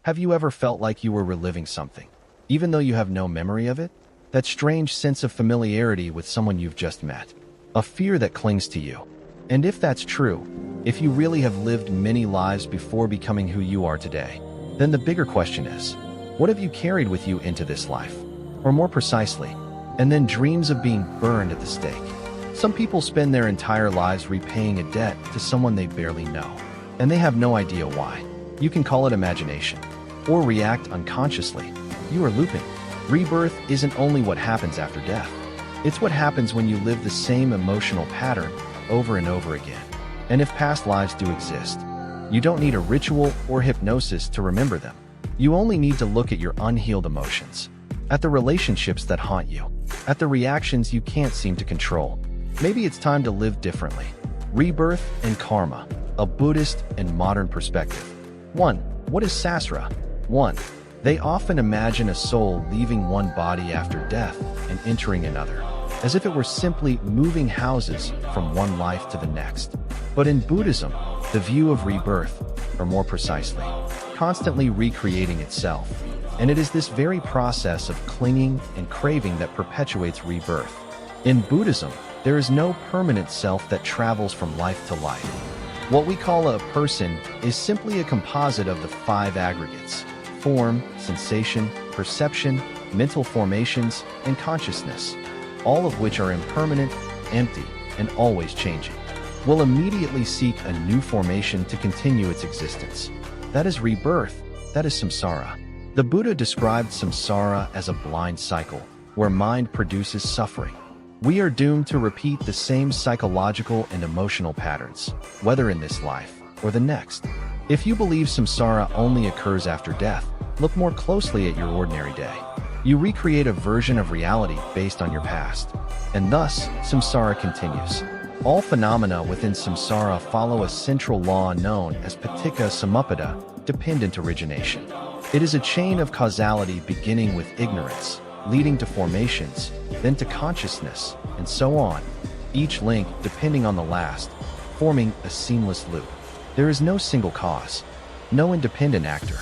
Have you ever felt like you were reliving something, even though you have no memory of it? That strange sense of familiarity with someone you've just met. A fear that clings to you. And if that's true, if you really have lived many lives before becoming who you are today, then the bigger question is, what have you carried with you into this life? Or more precisely, and then dreams of being burned at the stake. Some people spend their entire lives repaying a debt to someone they barely know, and they have no idea why. You can call it imagination, or react unconsciously. You are looping. Rebirth isn't only what happens after death. It's what happens when you live the same emotional pattern over and over again. And if past lives do exist, you don't need a ritual or hypnosis to remember them. You only need to look at your unhealed emotions, at the relationships that haunt you, at the reactions you can't seem to control. Maybe it's time to live differently. Rebirth and Karma, a Buddhist and modern perspective. 1. What is sasra? 1. They often imagine a soul leaving one body after death and entering another, as if it were simply moving houses from one life to the next. But in Buddhism, the view of rebirth, or more precisely, constantly recreating itself. And it is this very process of clinging and craving that perpetuates rebirth. In Buddhism, there is no permanent self that travels from life to life. What we call a person is simply a composite of the 5 aggregates: form, sensation, perception, mental formations, and consciousness, all of which are impermanent, empty, and always changing. Will immediately seek a new formation to continue its existence. That is rebirth, that is samsara. The Buddha described samsara as a blind cycle, where mind produces suffering. We are doomed to repeat the same psychological and emotional patterns, whether in this life or the next. If you believe samsara only occurs after death, look more closely at your ordinary day. You recreate a version of reality based on your past, and thus samsara continues. All phenomena within samsara follow a central law known as paticca samuppada, dependent origination. It is a chain of causality beginning with ignorance, leading to formations, then to consciousness, and so on, each link depending on the last, forming a seamless loop. There is no single cause, no independent actor,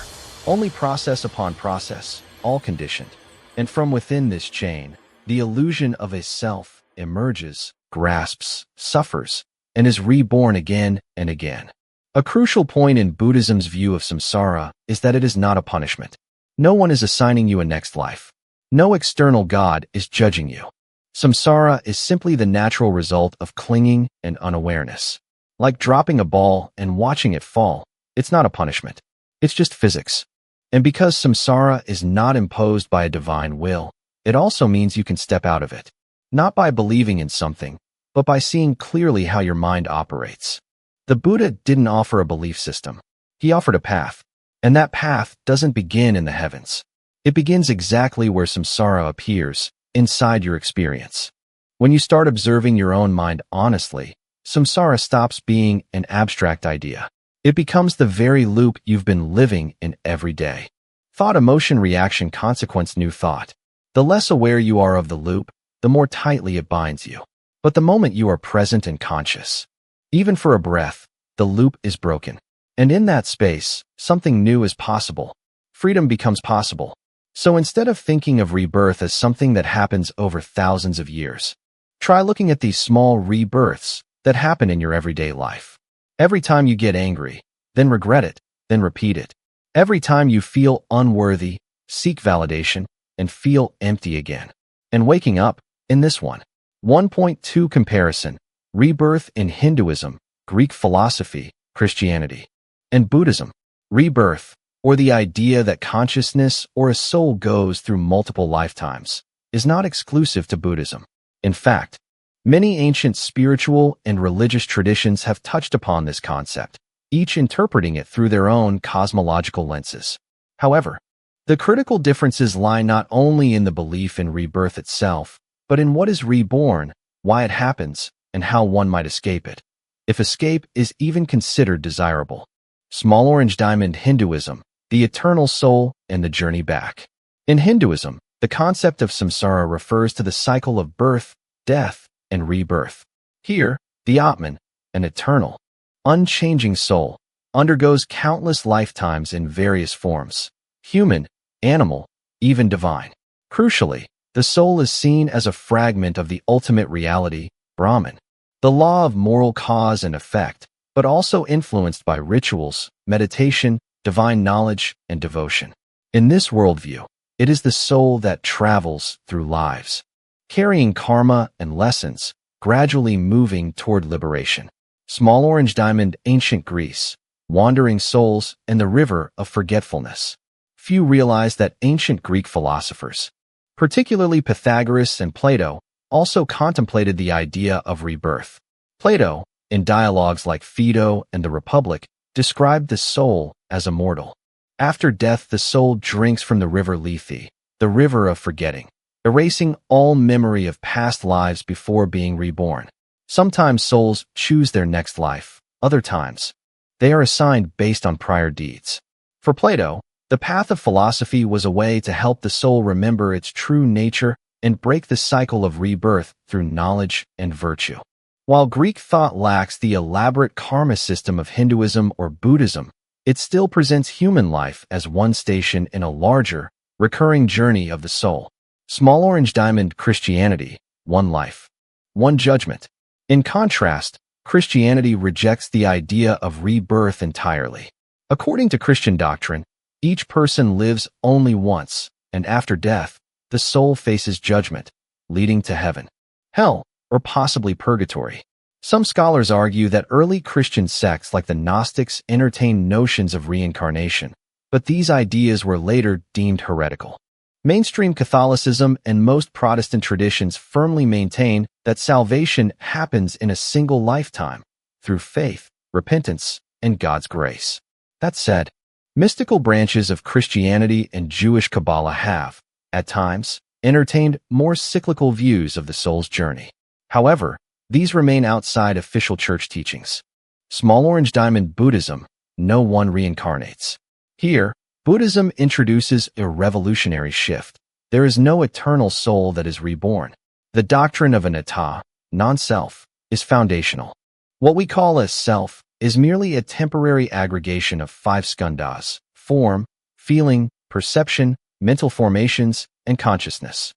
only process upon process, all conditioned. And from within this chain, the illusion of a self emerges, grasps, suffers, and is reborn again and again. A crucial point in Buddhism's view of samsara is that it is not a punishment. No one is assigning you a next life. No external God is judging you. Samsara is simply the natural result of clinging and unawareness. Like dropping a ball and watching it fall, it's not a punishment. It's just physics. And because samsara is not imposed by a divine will, it also means you can step out of it. Not by believing in something, but by seeing clearly how your mind operates. The Buddha didn't offer a belief system. He offered a path. And that path doesn't begin in the heavens. It begins exactly where samsara appears, inside your experience. When you start observing your own mind honestly, samsara stops being an abstract idea. It becomes the very loop you've been living in every day. Thought, emotion, reaction, consequence, new thought. The less aware you are of the loop, the more tightly it binds you. But the moment you are present and conscious, even for a breath, the loop is broken. And in that space, something new is possible. Freedom becomes possible. So instead of thinking of rebirth as something that happens over thousands of years, try looking at these small rebirths that happen in your everyday life. Every time you get angry, then regret it, then repeat it. Every time you feel unworthy, seek validation, and feel empty again. And waking up, in this one. 1.2 Comparison. Rebirth in Hinduism, Greek philosophy, Christianity, and Buddhism. Rebirth, or the idea that consciousness or a soul goes through multiple lifetimes, is not exclusive to Buddhism. In fact, many ancient spiritual and religious traditions have touched upon this concept, each interpreting it through their own cosmological lenses. However, the critical differences lie not only in the belief in rebirth itself, but in what is reborn, why it happens, and how one might escape it, if escape is even considered desirable. Small orange diamond. Hinduism, the eternal soul, and the journey back. In Hinduism, the concept of samsara refers to the cycle of birth, death, and rebirth. Here, the Atman, an eternal, unchanging soul, undergoes countless lifetimes in various forms, human, animal, even divine. Crucially, the soul is seen as a fragment of the ultimate reality, Brahman, the law of moral cause and effect, but also influenced by rituals, meditation, divine knowledge, and devotion. In this worldview, it is the soul that travels through lives, carrying karma and lessons, gradually moving toward liberation. Small Orange Diamond, Ancient Greece, Wandering Souls, and the River of Forgetfulness. Few realize that ancient Greek philosophers, particularly Pythagoras and Plato, also contemplated the idea of rebirth. Plato, in dialogues like Phaedo and the Republic, described the soul as immortal. After death, the soul drinks from the river Lethe, the river of forgetting, erasing all memory of past lives before being reborn. Sometimes souls choose their next life, other times, they are assigned based on prior deeds. For Plato, the path of philosophy was a way to help the soul remember its true nature and break the cycle of rebirth through knowledge and virtue. While Greek thought lacks the elaborate karma system of Hinduism or Buddhism, it still presents human life as one station in a larger, recurring journey of the soul. Small Orange Diamond, Christianity, one life, one judgment. In contrast, Christianity rejects the idea of rebirth entirely. According to Christian doctrine, each person lives only once, and after death, the soul faces judgment, leading to heaven, hell, or possibly purgatory. Some scholars argue that early Christian sects like the Gnostics entertained notions of reincarnation, but these ideas were later deemed heretical. Mainstream Catholicism and most Protestant traditions firmly maintain that salvation happens in a single lifetime, through faith, repentance, and God's grace. That said, mystical branches of Christianity and Jewish Kabbalah have, at times, entertained more cyclical views of the soul's journey. However, these remain outside official church teachings. Small Orange Diamond, Buddhism, no one reincarnates. Here, Buddhism introduces a revolutionary shift. There is no eternal soul that is reborn. The doctrine of anatta, non-self, is foundational. What we call a self is merely a temporary aggregation of 5 skandhas: form, feeling, perception, mental formations, and consciousness.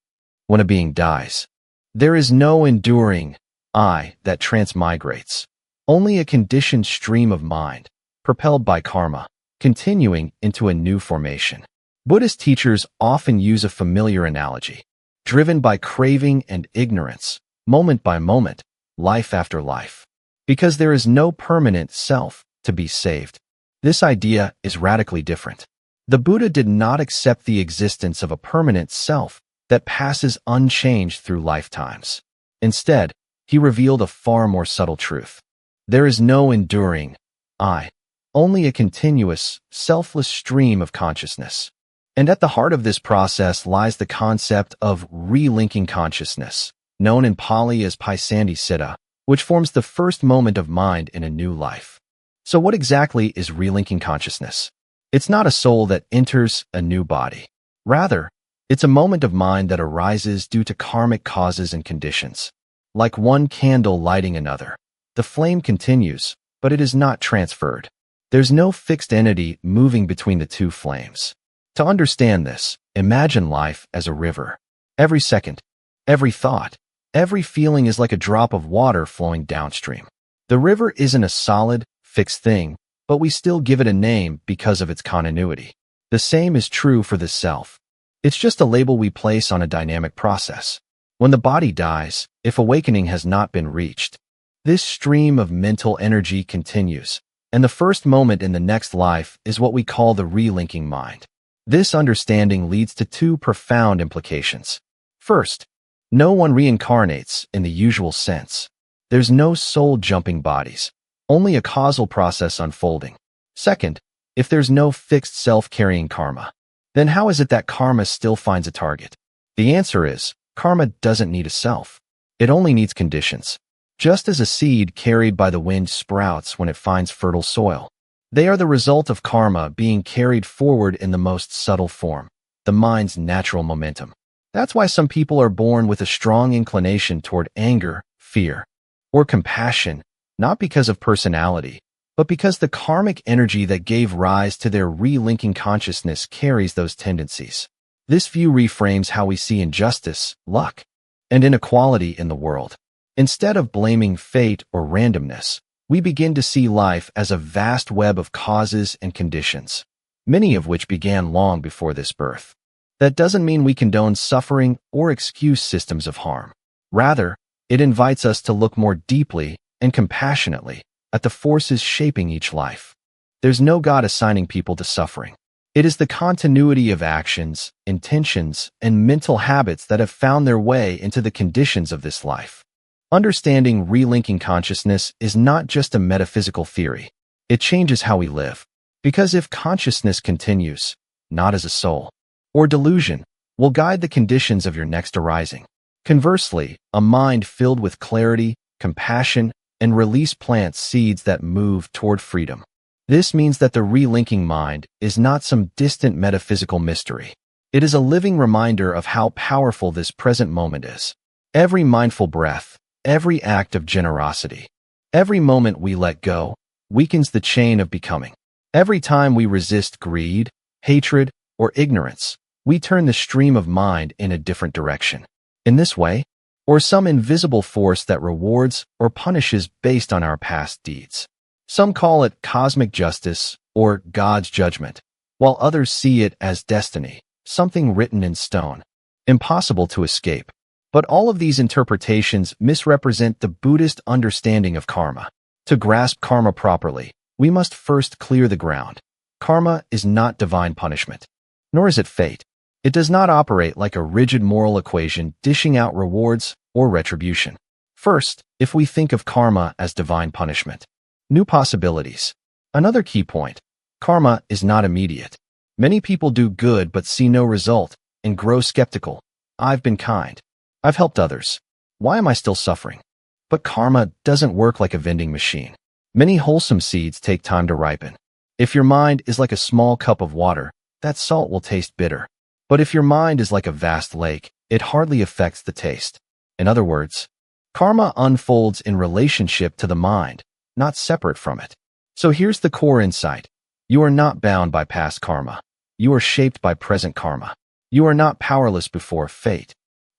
When a being dies, there is no enduring I that transmigrates, only a conditioned stream of mind, propelled by karma, continuing into a new formation. Buddhist teachers often use a familiar analogy. Driven by craving and ignorance, moment by moment, life after life. Because there is no permanent self to be saved. This idea is radically different. The Buddha did not accept the existence of a permanent self that passes unchanged through lifetimes. Instead, he revealed a far more subtle truth. There is no enduring I, only a continuous, selfless stream of consciousness. And at the heart of this process lies the concept of relinking consciousness, known in Pali as Paisandhi Siddha, which forms the first moment of mind in a new life. So what exactly is relinking consciousness? It's not a soul that enters a new body. Rather, it's a moment of mind that arises due to karmic causes and conditions. Like one candle lighting another, the flame continues, but it is not transferred. There's no fixed entity moving between the two flames. To understand this, imagine life as a river. Every second, every thought, every feeling is like a drop of water flowing downstream. The river isn't a solid, fixed thing, but we still give it a name because of its continuity. The same is true for the self. It's just a label we place on a dynamic process. When the body dies, if awakening has not been reached, this stream of mental energy continues, and the first moment in the next life is what we call the relinking mind. This understanding leads to 2 profound implications. First, no one reincarnates in the usual sense. There's no soul jumping bodies, only a causal process unfolding. Second, if there's no fixed self-carrying karma, then how is it that karma still finds a target? The answer is, karma doesn't need a self. It only needs conditions. Just as a seed carried by the wind sprouts when it finds fertile soil. They are the result of karma being carried forward in the most subtle form, the mind's natural momentum. That's why some people are born with a strong inclination toward anger, fear, or compassion, not because of personality, but because the karmic energy that gave rise to their relinking consciousness carries those tendencies. This view reframes how we see injustice, luck, and inequality in the world. Instead of blaming fate or randomness, we begin to see life as a vast web of causes and conditions, many of which began long before this birth. That doesn't mean we condone suffering or excuse systems of harm. Rather, it invites us to look more deeply and compassionately at the forces shaping each life. There's no God assigning people to suffering. It is the continuity of actions, intentions, and mental habits that have found their way into the conditions of this life. Understanding relinking consciousness is not just a metaphysical theory. It changes how we live. Because if consciousness continues, not as a soul or delusion, will guide the conditions of your next arising. Conversely, a mind filled with clarity, compassion, and release plants seeds that move toward freedom. This means that the relinking mind is not some distant metaphysical mystery. It is a living reminder of how powerful this present moment is. Every mindful breath, every act of generosity, every moment we let go, weakens the chain of becoming. Every time we resist greed, hatred, or ignorance, we turn the stream of mind in a different direction. In this way, or some invisible force that rewards or punishes based on our past deeds. Some call it cosmic justice or God's judgment, while others see it as destiny, something written in stone, impossible to escape. But all of these interpretations misrepresent the Buddhist understanding of karma. To grasp karma properly, we must first clear the ground. Karma is not divine punishment, nor is it fate. It does not operate like a rigid moral equation dishing out rewards or retribution. First, if we think of karma as divine punishment, new possibilities. Another key point, karma is not immediate. Many people do good but see no result and grow skeptical. I've been kind. I've helped others. Why am I still suffering? But karma doesn't work like a vending machine. Many wholesome seeds take time to ripen. If your mind is like a small cup of water, that salt will taste bitter. But if your mind is like a vast lake, it hardly affects the taste. In other words, karma unfolds in relationship to the mind, not separate from it. So here's the core insight. You are not bound by past karma. You are shaped by present karma. You are not powerless before fate.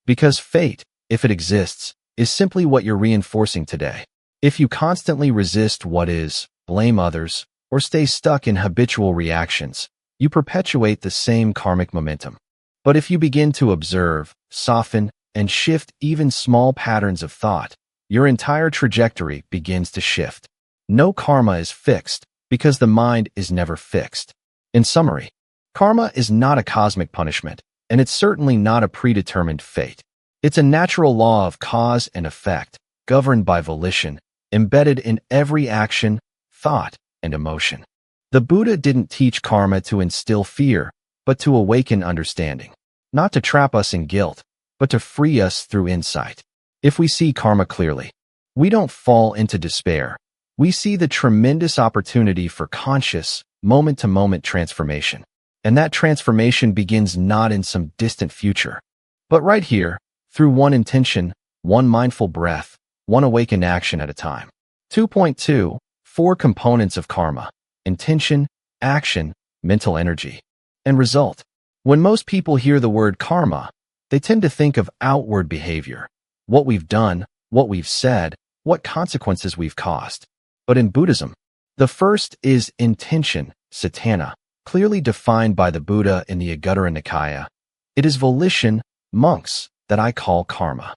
Because fate, if it exists, is simply what you're reinforcing today. If you constantly resist what is, blame others, or stay stuck in habitual reactions, you perpetuate the same karmic momentum. But if you begin to observe, soften, and shift even small patterns of thought, your entire trajectory begins to shift. No karma is fixed, because the mind is never fixed. In summary, karma is not a cosmic punishment, and it's certainly not a predetermined fate. It's a natural law of cause and effect, governed by volition, embedded in every action, thought, and emotion. The Buddha didn't teach karma to instill fear, but to awaken understanding. Not to trap us in guilt, but to free us through insight. If we see karma clearly, we don't fall into despair. We see the tremendous opportunity for conscious, moment-to-moment transformation. And that transformation begins not in some distant future, but right here, through one intention, one mindful breath, one awakened action at a time. 2.2. 4 components of karma: intention, action, mental energy, and result. When most people hear the word karma, they tend to think of outward behavior, what we've done, what we've said, what consequences we've caused. But in Buddhism, the first is intention, satana, clearly defined by the Buddha in the Anguttara Nikaya. It is volition, monks, that I call karma.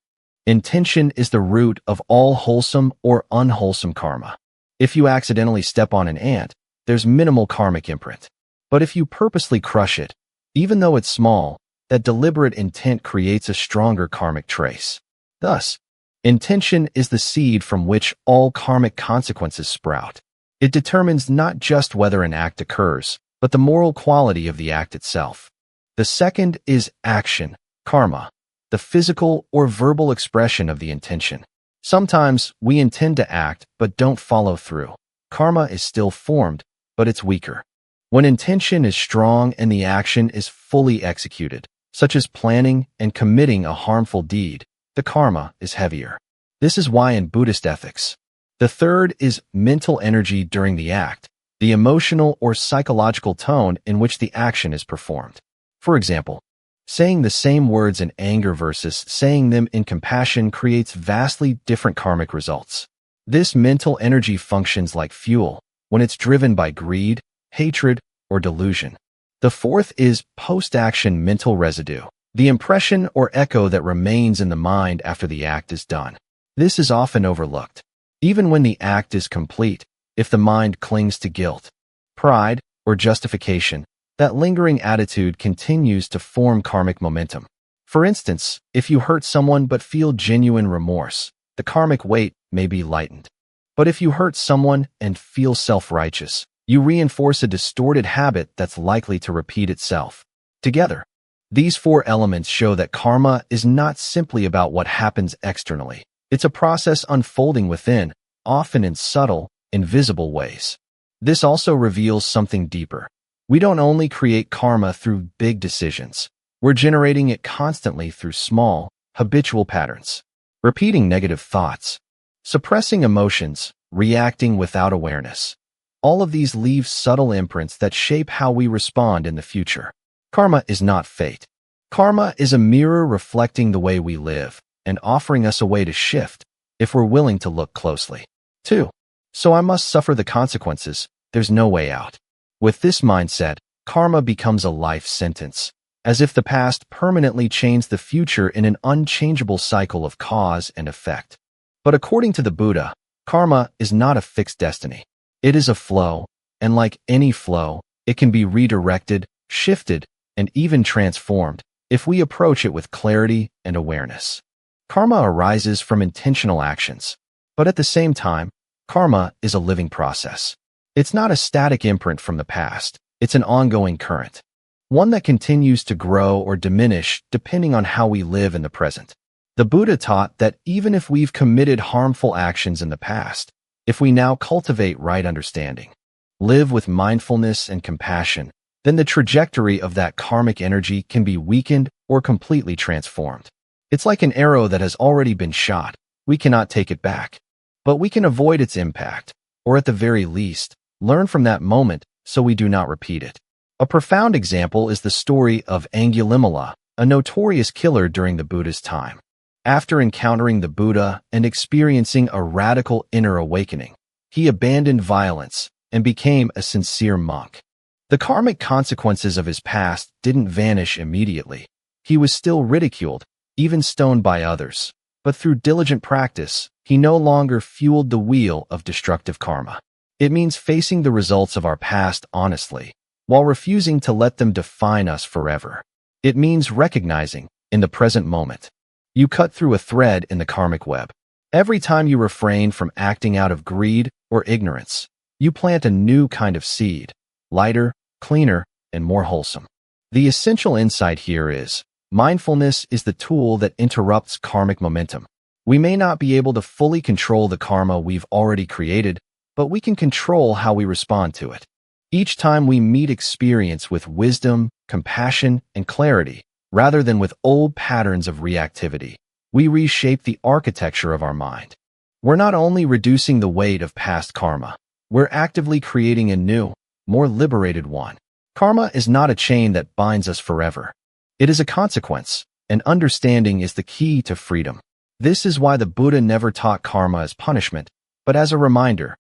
Intention is the root of all wholesome or unwholesome karma. If you accidentally step on an ant, there's minimal karmic imprint. But if you purposely crush it, even though it's small, that deliberate intent creates a stronger karmic trace. Thus, intention is the seed from which all karmic consequences sprout. It determines not just whether an act occurs, but the moral quality of the act itself. The second is action, karma, the physical or verbal expression of the intention. Sometimes we intend to act but don't follow through. Karma is still formed, but it's weaker. When intention is strong and the action is fully executed, such as planning and committing a harmful deed, the karma is heavier. This is why in Buddhist ethics, The third is mental energy during the act, the emotional or psychological tone in which the action is performed. For example, saying the same words in anger versus saying them in compassion creates vastly different karmic results. This mental energy functions like fuel when it's driven by greed, hatred, or delusion. The fourth is post-action mental residue, the impression or echo that remains in the mind after the act is done. This is often overlooked. Even when the act is complete, if the mind clings to guilt, pride, or justification, that lingering attitude continues to form karmic momentum. For instance, if you hurt someone but feel genuine remorse, the karmic weight may be lightened. But if you hurt someone and feel self-righteous, you reinforce a distorted habit that's likely to repeat itself. Together, these four elements show that karma is not simply about what happens externally. It's a process unfolding within, often in subtle, invisible ways. This also reveals something deeper. We don't only create karma through big decisions. We're generating it constantly through small, habitual patterns. Repeating negative thoughts, suppressing emotions, reacting without awareness. All of these leave subtle imprints that shape how we respond in the future. Karma is not fate. Karma is a mirror reflecting the way we live and offering us a way to shift if we're willing to look closely. 2. So I must suffer the consequences. There's no way out. With this mindset, karma becomes a life sentence, as if the past permanently chains the future in an unchangeable cycle of cause and effect. But according to the Buddha, karma is not a fixed destiny. It is a flow, and like any flow, it can be redirected, shifted, and even transformed if we approach it with clarity and awareness. Karma arises from intentional actions, but at the same time, karma is a living process. It's not a static imprint from the past. It's an ongoing current, one that continues to grow or diminish depending on how we live in the present. The Buddha taught that even if we've committed harmful actions in the past, if we now cultivate right understanding, live with mindfulness and compassion, then the trajectory of that karmic energy can be weakened or completely transformed. It's like an arrow that has already been shot. We cannot take it back, but we can avoid its impact, or at the very least, learn from that moment so we do not repeat it. A profound example is the story of Angulimala, a notorious killer during the Buddha's time. After encountering the Buddha and experiencing a radical inner awakening, he abandoned violence and became a sincere monk. The karmic consequences of his past didn't vanish immediately. He was still ridiculed, even stoned by others, but through diligent practice, he no longer fueled the wheel of destructive karma. It means facing the results of our past honestly, while refusing to let them define us forever. It means recognizing, in the present moment, you cut through a thread in the karmic web. Every time you refrain from acting out of greed or ignorance, you plant a new kind of seed, lighter, cleaner, and more wholesome. The essential insight here is, mindfulness is the tool that interrupts karmic momentum. We may not be able to fully control the karma we've already created, but we can control how we respond to it. Each time we meet experience with wisdom, compassion, and clarity, rather than with old patterns of reactivity, we reshape the architecture of our mind. We're not only reducing the weight of past karma, we're actively creating a new, more liberated one. Karma is not a chain that binds us forever. It is a consequence, and understanding is the key to freedom. This is why the Buddha never taught karma as punishment, but as a reminder.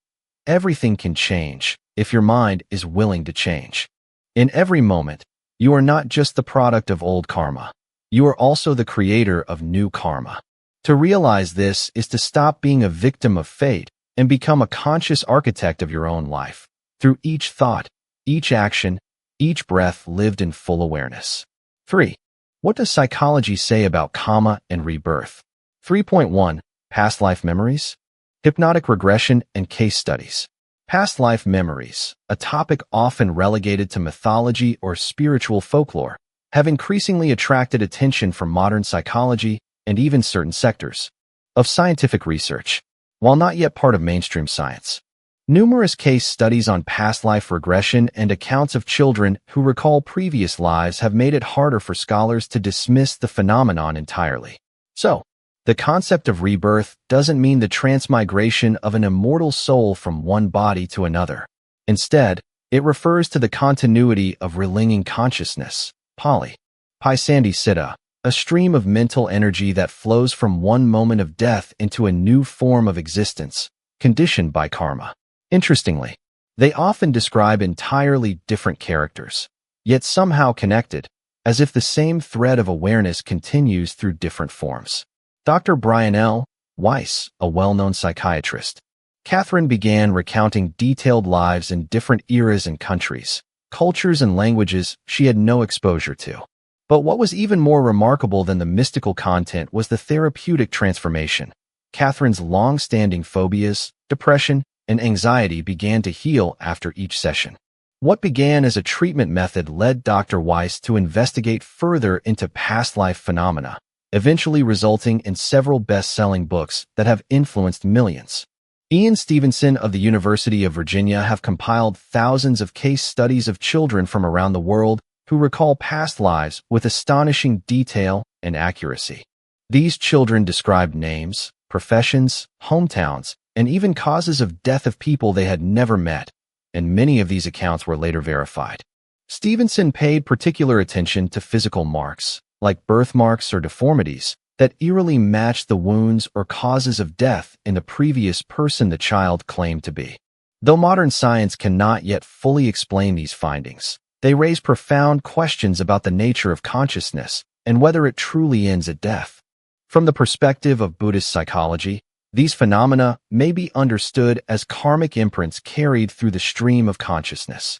Everything can change if your mind is willing to change. In every moment, you are not just the product of old karma. You are also the creator of new karma. To realize this is to stop being a victim of fate and become a conscious architect of your own life, through each thought, each action, each breath lived in full awareness. 3. What does psychology say about karma and rebirth? 3.1. Past life memories, hypnotic regression, and case studies. Past life memories, a topic often relegated to mythology or spiritual folklore, have increasingly attracted attention from modern psychology and even certain sectors of scientific research. While not yet part of mainstream science, numerous case studies on past life regression and accounts of children who recall previous lives have made it harder for scholars to dismiss the phenomenon entirely. So, The concept of rebirth doesn't mean the transmigration of an immortal soul from one body to another. Instead, it refers to the continuity of relinging consciousness, Pali, Paisandi Siddha, a stream of mental energy that flows from one moment of death into a new form of existence, conditioned by karma. Interestingly, they often describe entirely different characters, yet somehow connected, as if the same thread of awareness continues through different forms. Dr. Brian L. Weiss, a well-known psychiatrist. Catherine began recounting detailed lives in different eras and countries, cultures and languages she had no exposure to. But what was even more remarkable than the mystical content was the therapeutic transformation. Catherine's long-standing phobias, depression, and anxiety began to heal after each session. What began as a treatment method led Dr. Weiss to investigate further into past life phenomena, eventually resulting in several best-selling books that have influenced millions. Ian Stevenson of the University of Virginia have compiled thousands of case studies of children from around the world who recall past lives with astonishing detail and accuracy. These children described names, professions, hometowns, and even causes of death of people they had never met, and many of these accounts were later verified. Stevenson paid particular attention to physical marks, like birthmarks or deformities, that eerily matched the wounds or causes of death in the previous person the child claimed to be. Though modern science cannot yet fully explain these findings, they raise profound questions about the nature of consciousness and whether it truly ends at death. From the perspective of Buddhist psychology, these phenomena may be understood as karmic imprints carried through the stream of consciousness.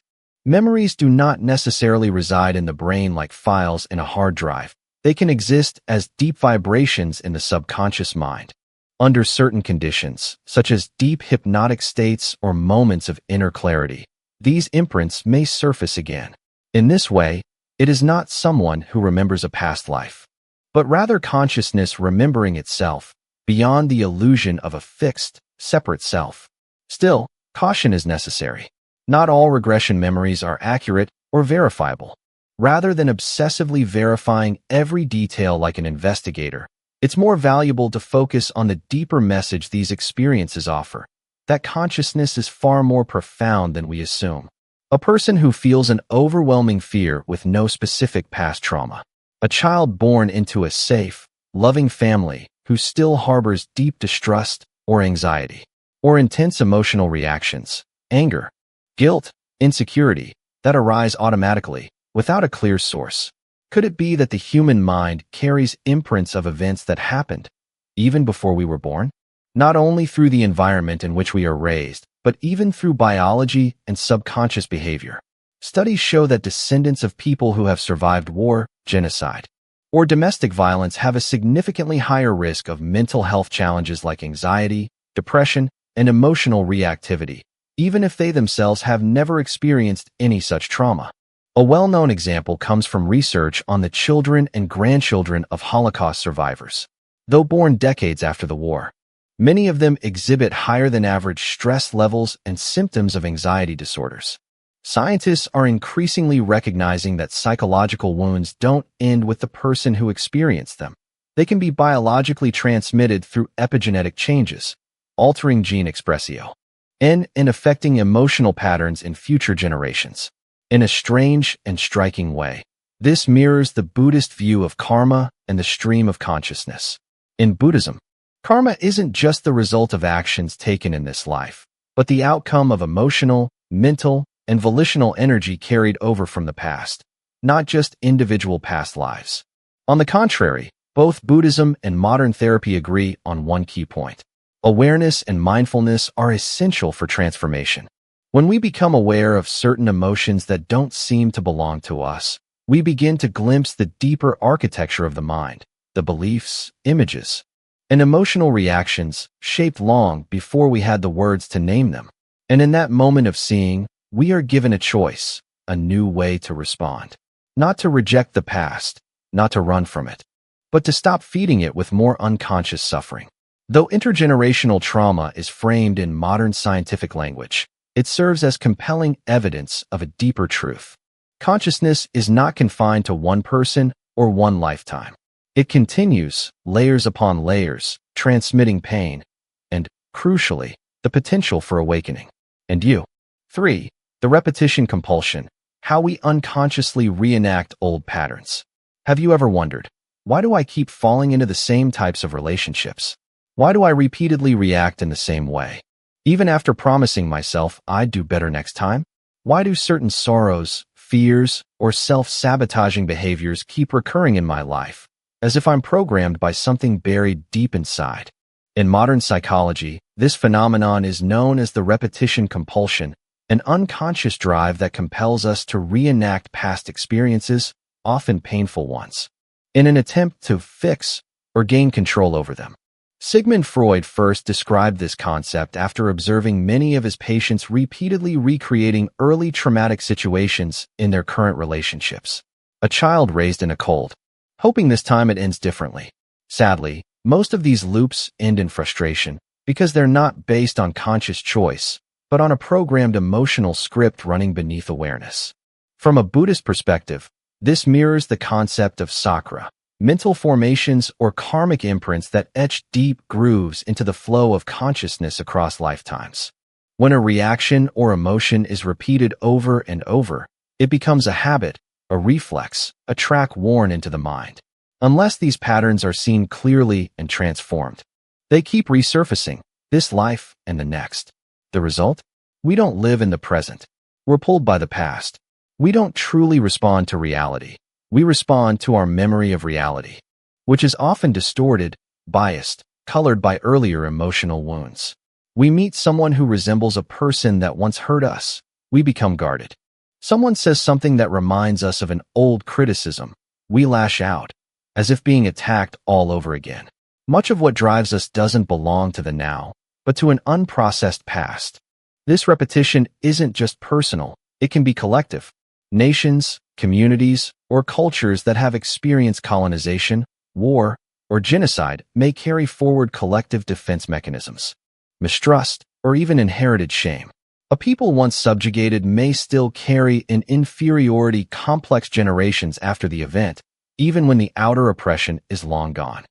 Memories do not necessarily reside in the brain like files in a hard drive. They can exist as deep vibrations in the subconscious mind. Under certain conditions, such as deep hypnotic states or moments of inner clarity, these imprints may surface again. In this way, it is not someone who remembers a past life, but rather consciousness remembering itself, beyond the illusion of a fixed, separate self. Still, caution is necessary. Not all regression memories are accurate or verifiable. Rather than obsessively verifying every detail like an investigator, it's more valuable to focus on the deeper message these experiences offer, that consciousness is far more profound than we assume. A person who feels an overwhelming fear with no specific past trauma. A child born into a safe, loving family who still harbors deep distrust or anxiety, or intense emotional reactions, anger, guilt, insecurity, that arise automatically, without a clear source. Could it be that the human mind carries imprints of events that happened, even before we were born? Not only through the environment in which we are raised, but even through biology and subconscious behavior. Studies show that descendants of people who have survived war, genocide, or domestic violence have a significantly higher risk of mental health challenges like anxiety, depression, and emotional reactivity, even if they themselves have never experienced any such trauma. A well-known example comes from research on the children and grandchildren of Holocaust survivors. Though born decades after the war, many of them exhibit higher-than-average stress levels and symptoms of anxiety disorders. Scientists are increasingly recognizing that psychological wounds don't end with the person who experienced them. They can be biologically transmitted through epigenetic changes, altering gene expressio, and affecting emotional patterns in future generations. In a strange and striking way, this mirrors the Buddhist view of karma and the stream of consciousness. In Buddhism, karma isn't just the result of actions taken in this life, but the outcome of emotional, mental, and volitional energy carried over from the past, not just individual past lives. On the contrary, both Buddhism and modern therapy agree on one key point. Awareness and mindfulness are essential for transformation. When we become aware of certain emotions that don't seem to belong to us, we begin to glimpse the deeper architecture of the mind, the beliefs, images, and emotional reactions shaped long before we had the words to name them. And in that moment of seeing, we are given a choice, a new way to respond. Not to reject the past, not to run from it, but to stop feeding it with more unconscious suffering. Though intergenerational trauma is framed in modern scientific language, it serves as compelling evidence of a deeper truth. Consciousness is not confined to one person or one lifetime. It continues, layers upon layers, transmitting pain, and, crucially, the potential for awakening. And you. 3. The repetition compulsion, how we unconsciously reenact old patterns. Have you ever wondered, why do I keep falling into the same types of relationships? Why do I repeatedly react in the same way? Even after promising myself I'd do better next time? Why do certain sorrows, fears, or self-sabotaging behaviors keep recurring in my life, as if I'm programmed by something buried deep inside? In modern psychology, this phenomenon is known as the repetition compulsion, an unconscious drive that compels us to reenact past experiences, often painful ones, in an attempt to fix or gain control over them. Sigmund Freud first described this concept after observing many of his patients repeatedly recreating early traumatic situations in their current relationships. A child raised in a cold, hoping this time it ends differently. Sadly, most of these loops end in frustration because they're not based on conscious choice, but on a programmed emotional script running beneath awareness. From a Buddhist perspective, this mirrors the concept of sakra, mental formations or karmic imprints that etch deep grooves into the flow of consciousness across lifetimes. When a reaction or emotion is repeated over and over, it becomes a habit, a reflex, a track worn into the mind. Unless these patterns are seen clearly and transformed, they keep resurfacing, this life and the next. The result? We don't live in the present. We're pulled by the past. We don't truly respond to reality. We respond to our memory of reality, which is often distorted, biased, colored by earlier emotional wounds. We meet someone who resembles a person that once hurt us. We become guarded. Someone says something that reminds us of an old criticism. We lash out, as if being attacked all over again. Much of what drives us doesn't belong to the now, but to an unprocessed past. This repetition isn't just personal, it can be collective. Nations, communities, or cultures that have experienced colonization, war, or genocide may carry forward collective defense mechanisms. Mistrust, or even inherited shame. A people once subjugated may still carry an inferiority complex generations after the event, even when the outer oppression is long gone.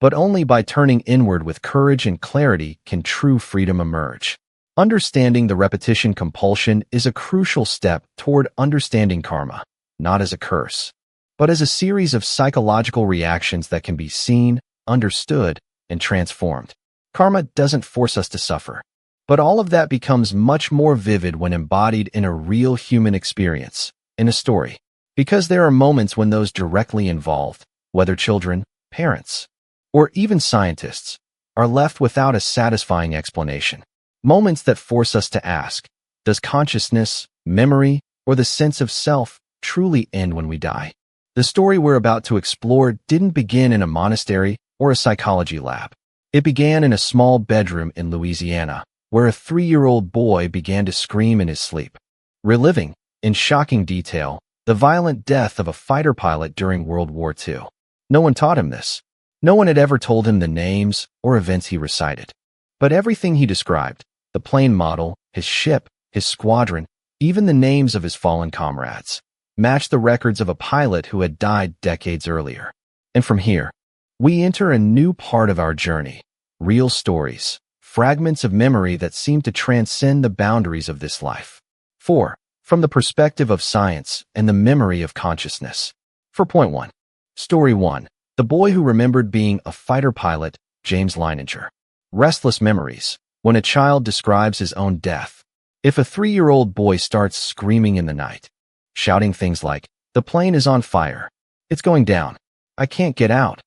But only by turning inward with courage and clarity can true freedom emerge. Understanding the repetition compulsion is a crucial step toward understanding karma, not as a curse, but as a series of psychological reactions that can be seen, understood, and transformed. Karma doesn't force us to suffer, but all of that becomes much more vivid when embodied in a real human experience, in a story, because there are moments when those directly involved, whether children, parents, or even scientists, are left without a satisfying explanation. Moments that force us to ask, does consciousness, memory, or the sense of self truly end when we die? The story we're about to explore didn't begin in a monastery or a psychology lab. It began in a small bedroom in Louisiana, where a 3-year-old boy began to scream in his sleep, reliving, in shocking detail, the violent death of a fighter pilot during World War II. No one taught him this. No one had ever told him the names or events he recited. But everything he described, the plane model, his ship, his squadron, even the names of his fallen comrades, matched the records of a pilot who had died decades earlier. And from here, we enter a new part of our journey, real stories, fragments of memory that seem to transcend the boundaries of this life. 4. From the perspective of science and the memory of consciousness. 4.1. Story 1. The boy who remembered being a fighter pilot, James Leininger. Restless memories. When a child describes his own death. If a 3-year-old boy starts screaming in the night, shouting things like, "The plane is on fire. It's going down. I can't get out,"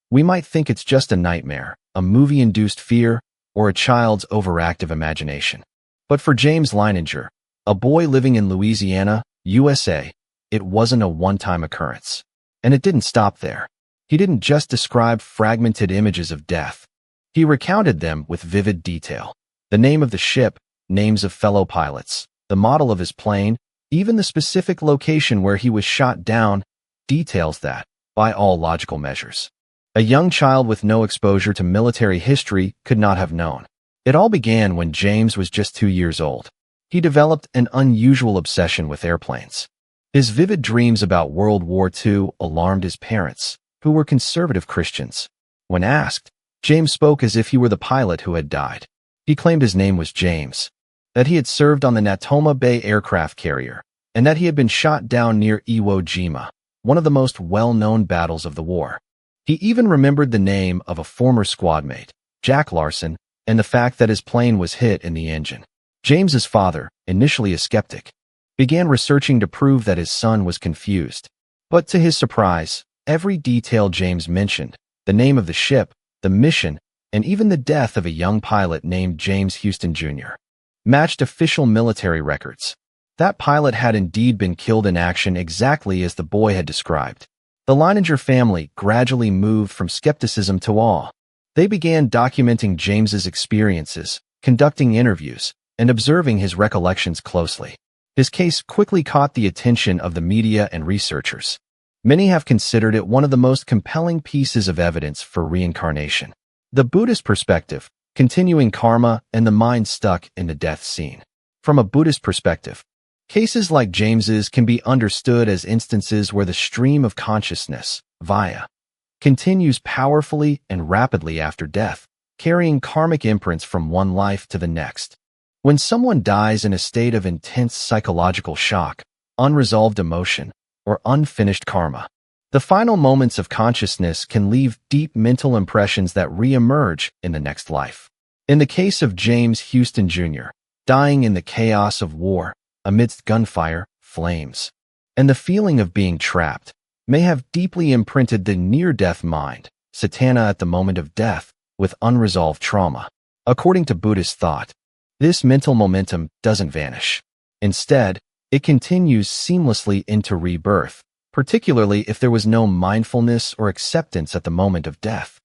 we might think it's just a nightmare, a movie-induced fear, or a child's overactive imagination. But for James Leininger, a boy living in Louisiana, USA, it wasn't a one-time occurrence. And it didn't stop there. He didn't just describe fragmented images of death. He recounted them with vivid detail. The name of the ship, names of fellow pilots, the model of his plane, even the specific location where he was shot down, details that, by all logical measures, a young child with no exposure to military history could not have known. It all began when James was just 2 years old. He developed an unusual obsession with airplanes. His vivid dreams about World War II alarmed his parents, who were conservative Christians. When asked, James spoke as if he were the pilot who had died. He claimed his name was James, that he had served on the Natoma Bay aircraft carrier, and that he had been shot down near Iwo Jima, one of the most well-known battles of the war. He even remembered the name of a former squadmate, Jack Larson, and the fact that his plane was hit in the engine. James's father, initially a skeptic, began researching to prove that his son was confused. But to his surprise, every detail James mentioned, the name of the ship, the mission, and even the death of a young pilot named James Houston Jr., matched official military records. That pilot had indeed been killed in action exactly as the boy had described. The Leininger family gradually moved from skepticism to awe. They began documenting James's experiences, conducting interviews, and observing his recollections closely. His case quickly caught the attention of the media and researchers. Many have considered it one of the most compelling pieces of evidence for reincarnation. The Buddhist perspective, continuing karma and the mind stuck in the death scene. From a Buddhist perspective, cases like James's can be understood as instances where the stream of consciousness, via, continues powerfully and rapidly after death, carrying karmic imprints from one life to the next. When someone dies in a state of intense psychological shock, unresolved emotion, or unfinished karma, the final moments of consciousness can leave deep mental impressions that re-emerge in the next life. In the case of James Houston Jr., dying in the chaos of war, amidst gunfire, flames, and the feeling of being trapped, may have deeply imprinted the near-death mind, satana at the moment of death, with unresolved trauma. According to Buddhist thought, this mental momentum doesn't vanish. Instead, it continues seamlessly into rebirth, particularly if there was no mindfulness or acceptance at the moment of death.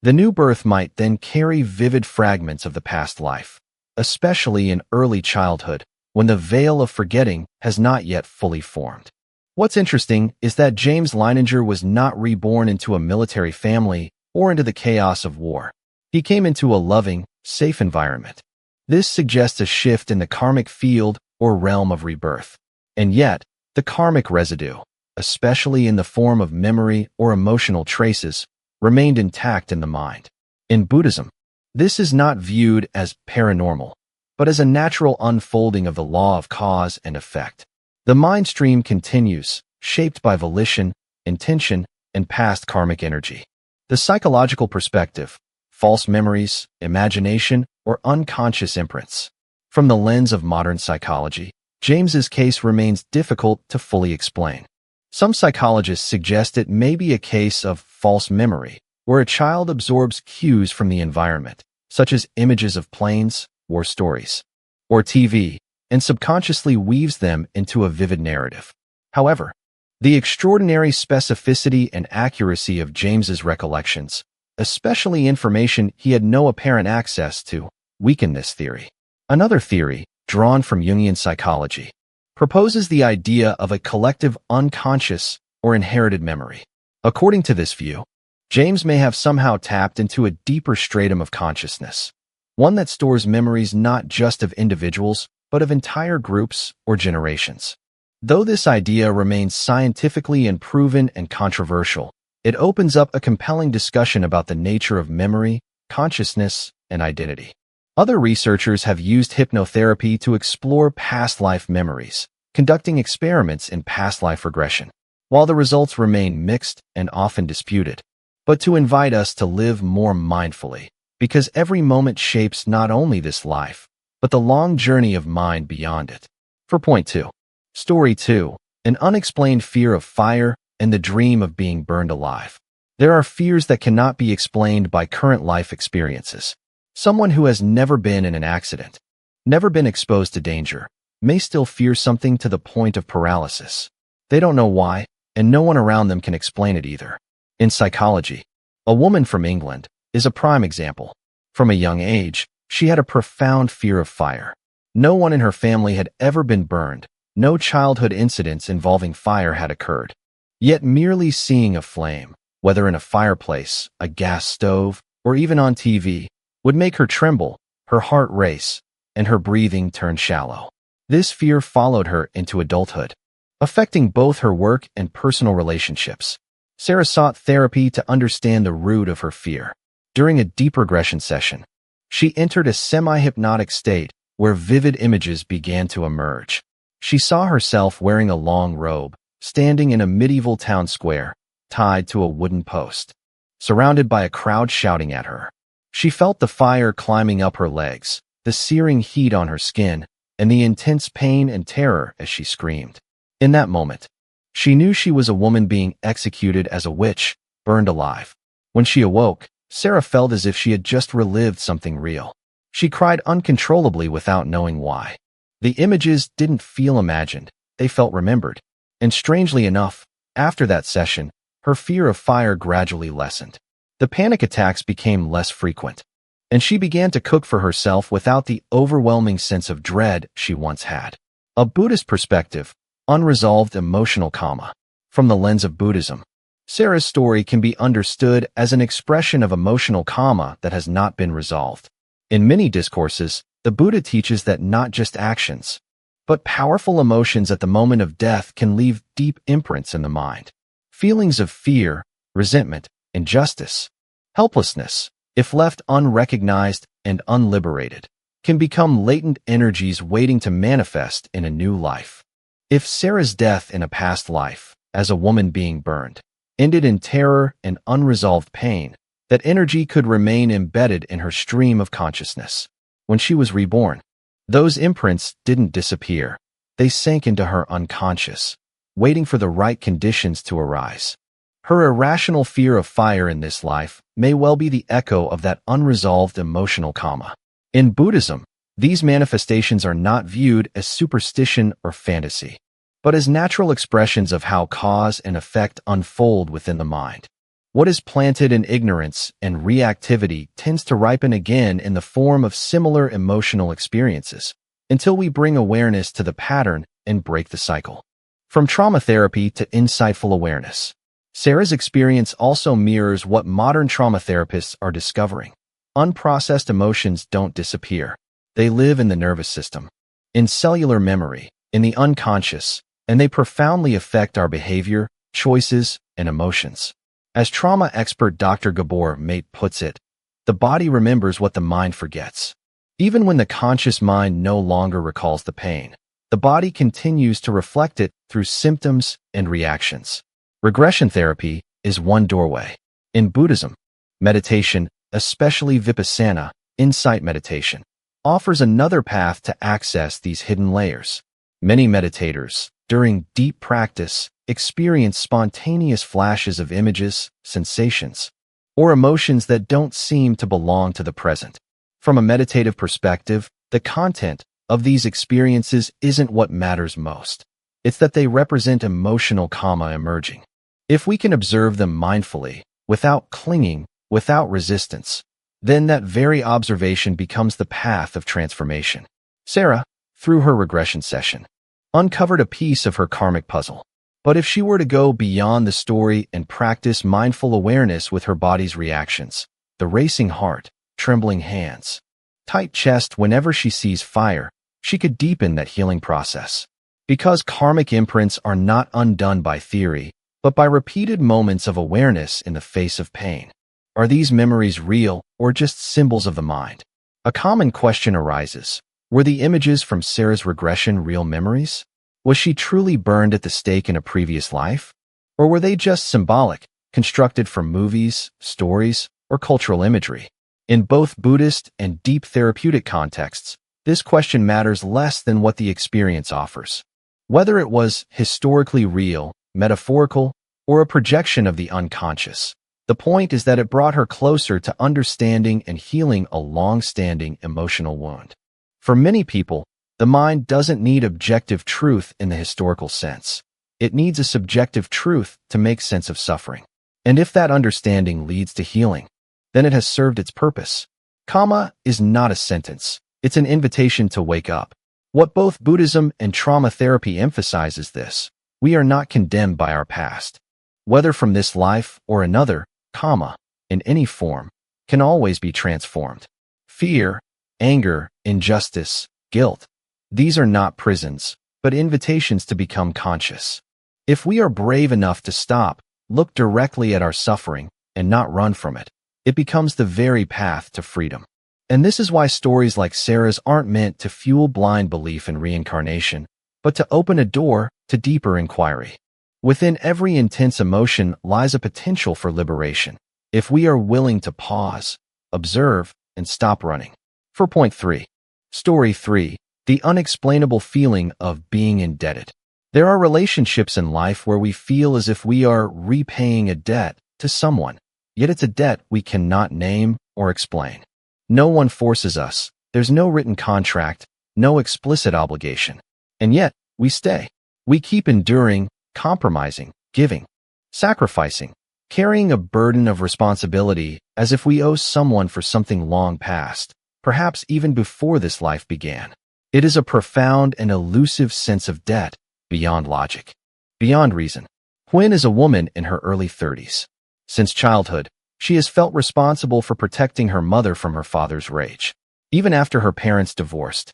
The new birth might then carry vivid fragments of the past life, especially in early childhood, when the veil of forgetting has not yet fully formed. What's interesting is that James Leininger was not reborn into a military family or into the chaos of war. He came into a loving, safe environment. This suggests a shift in the karmic field or realm of rebirth. And yet, the karmic residue, especially in the form of memory or emotional traces, remained intact in the mind. In Buddhism, this is not viewed as paranormal, but as a natural unfolding of the law of cause and effect. The mind stream continues, shaped by volition, intention, and past karmic energy. The psychological perspective, false memories, imagination, or unconscious imprints. From the lens of modern psychology, James's case remains difficult to fully explain. Some psychologists suggest it may be a case of false memory, where a child absorbs cues from the environment, such as images of planes, war stories, or TV, and subconsciously weaves them into a vivid narrative. However, the extraordinary specificity and accuracy of James's recollections, especially information he had no apparent access to, weaken this theory. Another theory, drawn from Jungian psychology, proposes the idea of a collective unconscious or inherited memory. According to this view, James may have somehow tapped into a deeper stratum of consciousness, one that stores memories not just of individuals, but of entire groups or generations. Though this idea remains scientifically unproven and controversial, it opens up a compelling discussion about the nature of memory, consciousness, and identity. Other researchers have used hypnotherapy to explore past life memories, conducting experiments in past life regression. While the results remain mixed and often disputed, but to invite us to live more mindfully, because every moment shapes not only this life, but the long journey of mind beyond it. For point 2. Story 2. An unexplained fear of fire and the dream of being burned alive. There are fears that cannot be explained by current life experiences. Someone who has never been in an accident, never been exposed to danger, may still fear something to the point of paralysis. They don't know why, and no one around them can explain it either. In psychology, a woman from England is a prime example. From a young age, she had a profound fear of fire. No one in her family had ever been burned. No childhood incidents involving fire had occurred. Yet merely seeing a flame, whether in a fireplace, a gas stove, or even on TV, would make her tremble, her heart race, and her breathing turn shallow. This fear followed her into adulthood, affecting both her work and personal relationships. Sarah sought therapy to understand the root of her fear. During a deep regression session, she entered a semi-hypnotic state where vivid images began to emerge. She saw herself wearing a long robe, standing in a medieval town square, tied to a wooden post, surrounded by a crowd shouting at her. She felt the fire climbing up her legs, the searing heat on her skin, and the intense pain and terror as she screamed. In that moment, she knew she was a woman being executed as a witch, burned alive. When she awoke, Sarah felt as if she had just relived something real. She cried uncontrollably without knowing why. The images didn't feel imagined, they felt remembered. And strangely enough, after that session, her fear of fire gradually lessened. The panic attacks became less frequent, and she began to cook for herself without the overwhelming sense of dread she once had. A Buddhist perspective, unresolved emotional karma. From the lens of Buddhism, Sarah's story can be understood as an expression of emotional karma that has not been resolved. In many discourses, the Buddha teaches that not just actions, but powerful emotions at the moment of death can leave deep imprints in the mind. Feelings of fear, resentment, injustice, helplessness, if left unrecognized and unliberated, can become latent energies waiting to manifest in a new life. If Sarah's death in a past life, as a woman being burned, ended in terror and unresolved pain, that energy could remain embedded in her stream of consciousness. When she was reborn, those imprints didn't disappear. They sank into her unconscious, waiting for the right conditions to arise. Her irrational fear of fire in this life may well be the echo of that unresolved emotional karma. In Buddhism, these manifestations are not viewed as superstition or fantasy, but as natural expressions of how cause and effect unfold within the mind. What is planted in ignorance and reactivity tends to ripen again in the form of similar emotional experiences, until we bring awareness to the pattern and break the cycle. From trauma therapy to insightful awareness, Sarah's experience also mirrors what modern trauma therapists are discovering. Unprocessed emotions don't disappear. They live in the nervous system, in cellular memory, in the unconscious, and they profoundly affect our behavior, choices, and emotions. As trauma expert Dr. Gabor Mate puts it, the body remembers what the mind forgets. Even when the conscious mind no longer recalls the pain, the body continues to reflect it through symptoms and reactions. Regression therapy is one doorway. In Buddhism, meditation, especially vipassana, insight meditation, offers another path to access these hidden layers. Many meditators, during deep practice, experience spontaneous flashes of images, sensations, or emotions that don't seem to belong to the present. From a meditative perspective, the content of these experiences isn't what matters most. It's that they represent emotional karma emerging. If we can observe them mindfully, without clinging, without resistance, then that very observation becomes the path of transformation. Sarah, through her regression session, uncovered a piece of her karmic puzzle. But if she were to go beyond the story and practice mindful awareness with her body's reactions, the racing heart, trembling hands, tight chest whenever she sees fire, she could deepen that healing process. Because karmic imprints are not undone by theory, but by repeated moments of awareness in the face of pain. Are these memories real or just symbols of the mind? A common question arises. Were the images from Sarah's regression real memories? Was she truly burned at the stake in a previous life? Or were they just symbolic, constructed from movies, stories, or cultural imagery? In both Buddhist and deep therapeutic contexts, this question matters less than what the experience offers. Whether it was historically real, metaphorical, or a projection of the unconscious, the point is that it brought her closer to understanding and healing a long-standing emotional wound. For many people, the mind doesn't need objective truth in the historical sense. It needs a subjective truth to make sense of suffering. And if that understanding leads to healing, then it has served its purpose. Karma is not a sentence. It's an invitation to wake up. What both Buddhism and trauma therapy emphasize is this: we are not condemned by our past. Whether from this life or another, karma, in any form, can always be transformed. Fear, anger, injustice, guilt, these are not prisons, but invitations to become conscious. If we are brave enough to stop, look directly at our suffering, and not run from it, it becomes the very path to freedom. And this is why stories like Sarah's aren't meant to fuel blind belief in reincarnation, but to open a door to deeper inquiry. Within every intense emotion lies a potential for liberation, if we are willing to pause, observe, and stop running. 4.3. Story 3. The unexplainable feeling of being indebted. There are relationships in life where we feel as if we are repaying a debt to someone, yet it's a debt we cannot name or explain. No one forces us. There's no written contract, no explicit obligation. And yet, we stay. We keep enduring, compromising, giving, sacrificing, carrying a burden of responsibility as if we owe someone for something long past, perhaps even before this life began. It is a profound and elusive sense of debt, beyond logic, beyond reason. Hwin is a woman in her early 30s. Since childhood, she has felt responsible for protecting her mother from her father's rage. Even after her parents divorced,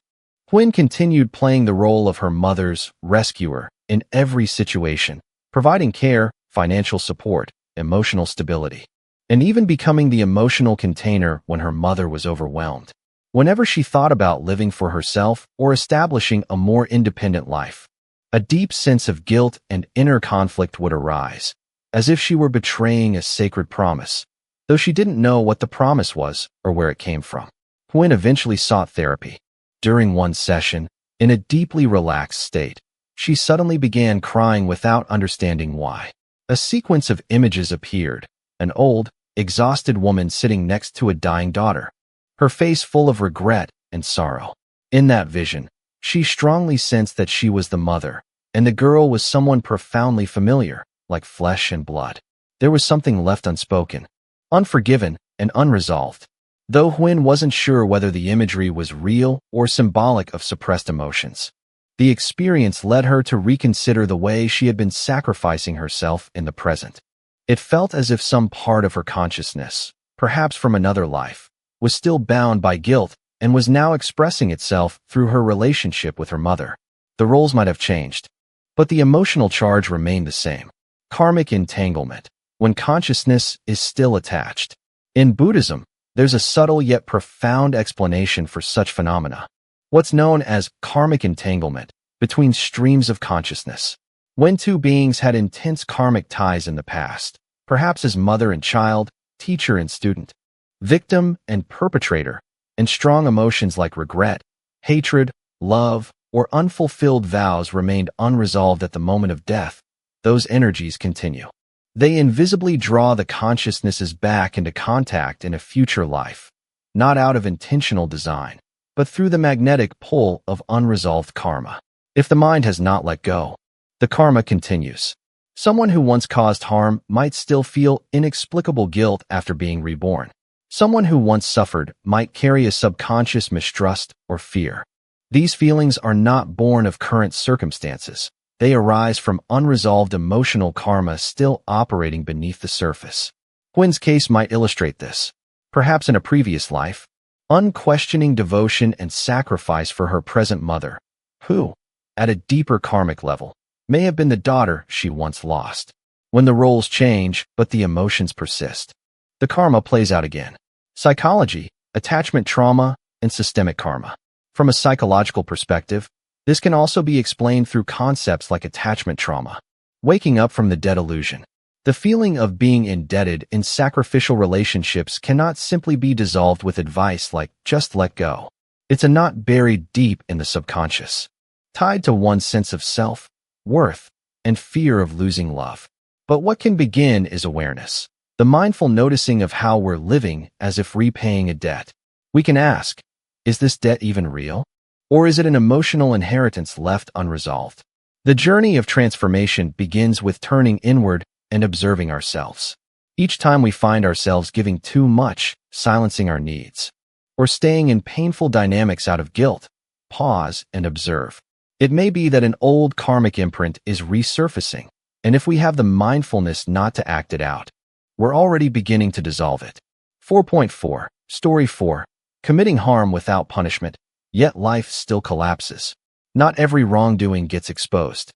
Hwin continued playing the role of her mother's rescuer in every situation, providing care, financial support, emotional stability, and even becoming the emotional container when her mother was overwhelmed. Whenever she thought about living for herself or establishing a more independent life, a deep sense of guilt and inner conflict would arise, as if she were betraying a sacred promise, though she didn't know what the promise was or where it came from. Hwin eventually sought therapy. During one session, in a deeply relaxed state, she suddenly began crying without understanding why. A sequence of images appeared, an old, exhausted woman sitting next to a dying daughter, her face full of regret and sorrow. In that vision, she strongly sensed that she was the mother, and the girl was someone profoundly familiar, like flesh and blood. There was something left unspoken, unforgiven, and unresolved. Though Hwin wasn't sure whether the imagery was real or symbolic of suppressed emotions, the experience led her to reconsider the way she had been sacrificing herself in the present. It felt as if some part of her consciousness, perhaps from another life, was still bound by guilt and was now expressing itself through her relationship with her mother. The roles might have changed, but the emotional charge remained the same. Karmic entanglement, when consciousness is still attached. In Buddhism, there's a subtle yet profound explanation for such phenomena, what's known as karmic entanglement between streams of consciousness. When two beings had intense karmic ties in the past, perhaps as mother and child, teacher and student, victim and perpetrator, and strong emotions like regret, hatred, love, or unfulfilled vows remained unresolved at the moment of death, those energies continue. They invisibly draw the consciousnesses back into contact in a future life, not out of intentional design, but through the magnetic pull of unresolved karma. If the mind has not let go, the karma continues. Someone who once caused harm might still feel inexplicable guilt after being reborn. Someone who once suffered might carry a subconscious mistrust or fear. These feelings are not born of current circumstances. They arise from unresolved emotional karma still operating beneath the surface. Hwin's case might illustrate this. Perhaps in a previous life, unquestioning devotion and sacrifice for her present mother, who, at a deeper karmic level, may have been the daughter she once lost. When the roles change, but the emotions persist, the karma plays out again. Psychology, attachment trauma, and systemic karma. From a psychological perspective, this can also be explained through concepts like attachment trauma, waking up from the debt illusion. The feeling of being indebted in sacrificial relationships cannot simply be dissolved with advice like, just let go. It's a knot buried deep in the subconscious, tied to one's sense of self, worth, and fear of losing love. But what can begin is awareness, the mindful noticing of how we're living as if repaying a debt. We can ask, is this debt even real? Or is it an emotional inheritance left unresolved? The journey of transformation begins with turning inward and observing ourselves. Each time we find ourselves giving too much, silencing our needs, or staying in painful dynamics out of guilt, pause and observe. It may be that an old karmic imprint is resurfacing, and if we have the mindfulness not to act it out, we're already beginning to dissolve it. 4.4. Story 4. Committing harm without punishment, yet life still collapses. Not every wrongdoing gets exposed.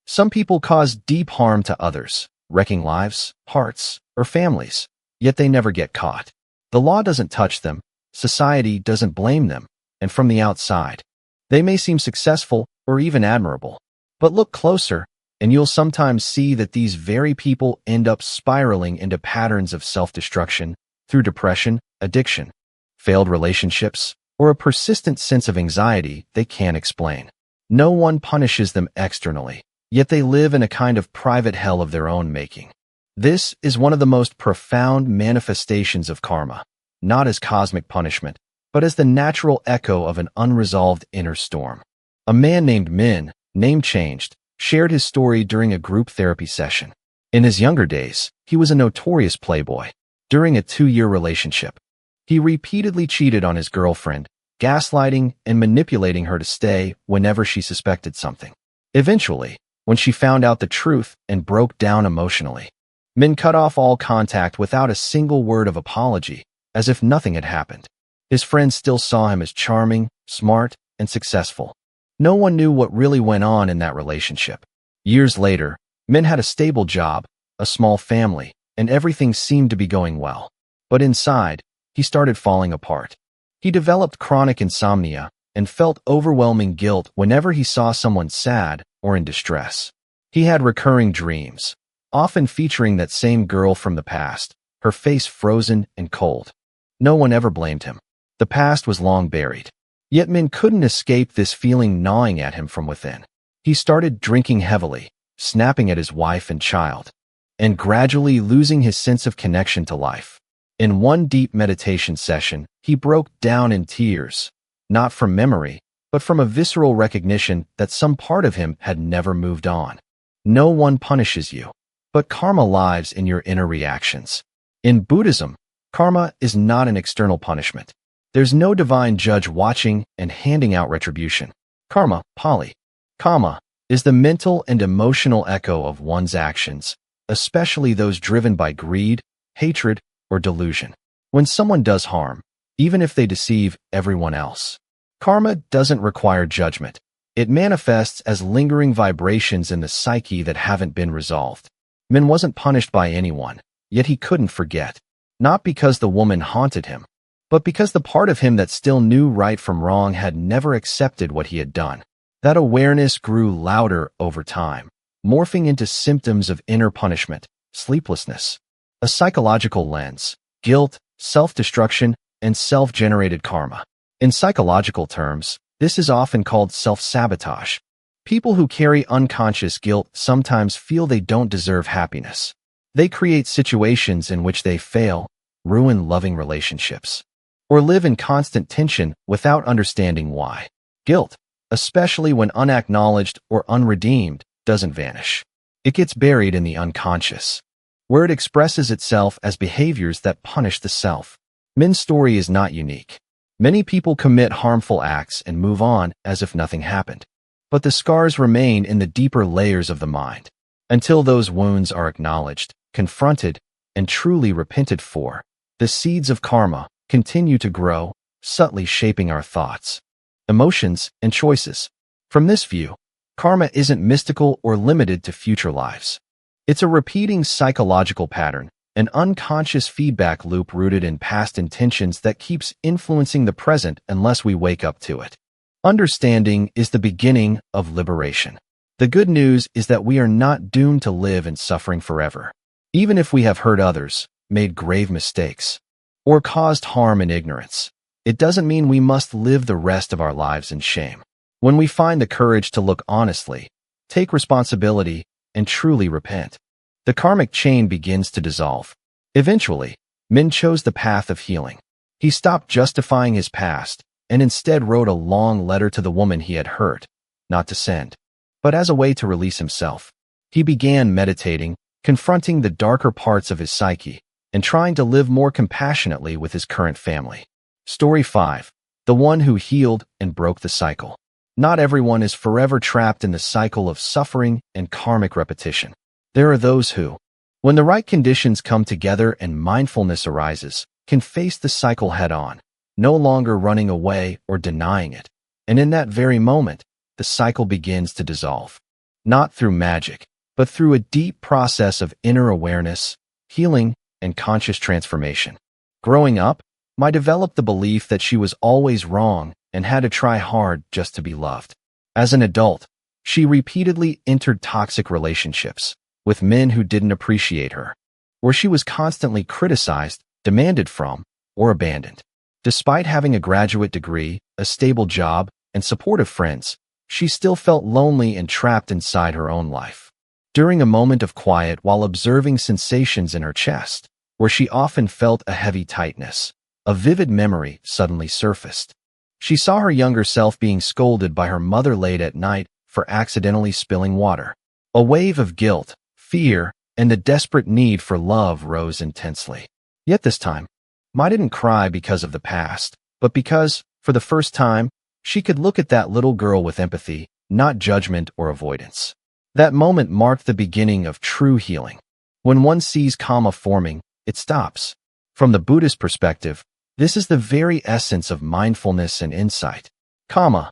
Some people cause deep harm to others, wrecking lives, hearts, or families, yet they never get caught. The law doesn't touch them, society doesn't blame them, and from the outside, they may seem successful or even admirable. But look closer, and you'll sometimes see that these very people end up spiraling into patterns of self-destruction through depression, addiction, failed relationships, or a persistent sense of anxiety they can't explain. No one punishes them externally, yet they live in a kind of private hell of their own making. This is one of the most profound manifestations of karma, not as cosmic punishment, but as the natural echo of an unresolved inner storm. A man named Min, name changed, shared his story during a group therapy session. In his younger days, he was a notorious playboy. During a 2-year relationship, he repeatedly cheated on his girlfriend, gaslighting and manipulating her to stay whenever she suspected something. Eventually, when she found out the truth and broke down emotionally, Min cut off all contact without a single word of apology, as if nothing had happened. His friends still saw him as charming, smart, and successful. No one knew what really went on in that relationship. Years later, Min had a stable job, a small family, and everything seemed to be going well. But inside, he started falling apart. He developed chronic insomnia and felt overwhelming guilt whenever he saw someone sad or in distress. He had recurring dreams, often featuring that same girl from the past, her face frozen and cold. No one ever blamed him. The past was long buried. Yet Min couldn't escape this feeling gnawing at him from within. He started drinking heavily, snapping at his wife and child, and gradually losing his sense of connection to life. In one deep meditation session, he broke down in tears, not from memory, but from a visceral recognition that some part of him had never moved on. No one punishes you, but karma lives in your inner reactions. In Buddhism, karma is not an external punishment. There's no divine judge watching and handing out retribution. Karma, Pali, kama, is the mental and emotional echo of one's actions, especially those driven by greed, hatred, or delusion. When someone does harm, even if they deceive everyone else, karma doesn't require judgment. It manifests as lingering vibrations in the psyche that haven't been resolved. Min wasn't punished by anyone, yet he couldn't forget. Not because the woman haunted him, but because the part of him that still knew right from wrong had never accepted what he had done. That awareness grew louder over time, morphing into symptoms of inner punishment, sleeplessness, a psychological lens, guilt, self-destruction, and self-generated karma. In psychological terms, this is often called self-sabotage. People who carry unconscious guilt sometimes feel they don't deserve happiness. They create situations in which they fail, ruin loving relationships, or live in constant tension without understanding why. Guilt, especially when unacknowledged or unredeemed, doesn't vanish. It gets buried in the unconscious, where it expresses itself as behaviors that punish the self. Min's story is not unique. Many people commit harmful acts and move on as if nothing happened. But the scars remain in the deeper layers of the mind. Until those wounds are acknowledged, confronted, and truly repented for, the seeds of karma continue to grow, subtly shaping our thoughts, emotions, and choices. From this view, karma isn't mystical or limited to future lives. It's a repeating psychological pattern, an unconscious feedback loop rooted in past intentions that keeps influencing the present unless we wake up to it. Understanding is the beginning of liberation. The good news is that we are not doomed to live in suffering forever. Even if we have hurt others, made grave mistakes, or caused harm in ignorance, it doesn't mean we must live the rest of our lives in shame. When we find the courage to look honestly, take responsibility, and truly repent, the karmic chain begins to dissolve. Eventually, Min chose the path of healing. He stopped justifying his past and instead wrote a long letter to the woman he had hurt, not to send, but as a way to release himself. He began meditating, confronting the darker parts of his psyche, and trying to live more compassionately with his current family. Story 5. The one who healed and broke the cycle. Not everyone is forever trapped in the cycle of suffering and karmic repetition. There are those who, when the right conditions come together and mindfulness arises, can face the cycle head-on, no longer running away or denying it. And in that very moment, the cycle begins to dissolve. Not through magic, but through a deep process of inner awareness, healing, and conscious transformation. Growing up, Mai developed the belief that she was always wrong and had to try hard just to be loved. As an adult, she repeatedly entered toxic relationships with men who didn't appreciate her, where she was constantly criticized, demanded from, or abandoned. Despite having a graduate degree, a stable job, and supportive friends, she still felt lonely and trapped inside her own life. During a moment of quiet while observing sensations in her chest, where she often felt a heavy tightness, a vivid memory suddenly surfaced. She saw her younger self being scolded by her mother late at night for accidentally spilling water. A wave of guilt, fear, and the desperate need for love rose intensely. Yet this time, Mai didn't cry because of the past, but because, for the first time, she could look at that little girl with empathy, not judgment or avoidance. That moment marked the beginning of true healing. When one sees karma forming, it stops. From the Buddhist perspective, this is the very essence of mindfulness and insight. Karma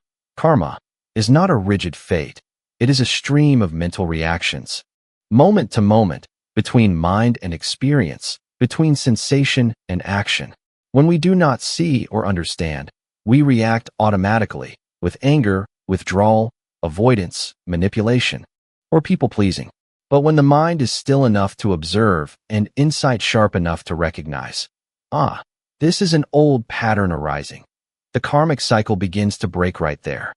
is not a rigid fate. It is a stream of mental reactions. Moment to moment, between mind and experience, between sensation and action. When we do not see or understand, we react automatically, with anger, withdrawal, avoidance, manipulation, or people-pleasing. But when the mind is still enough to observe and insight sharp enough to recognize, this is an old pattern arising, the karmic cycle begins to break right there.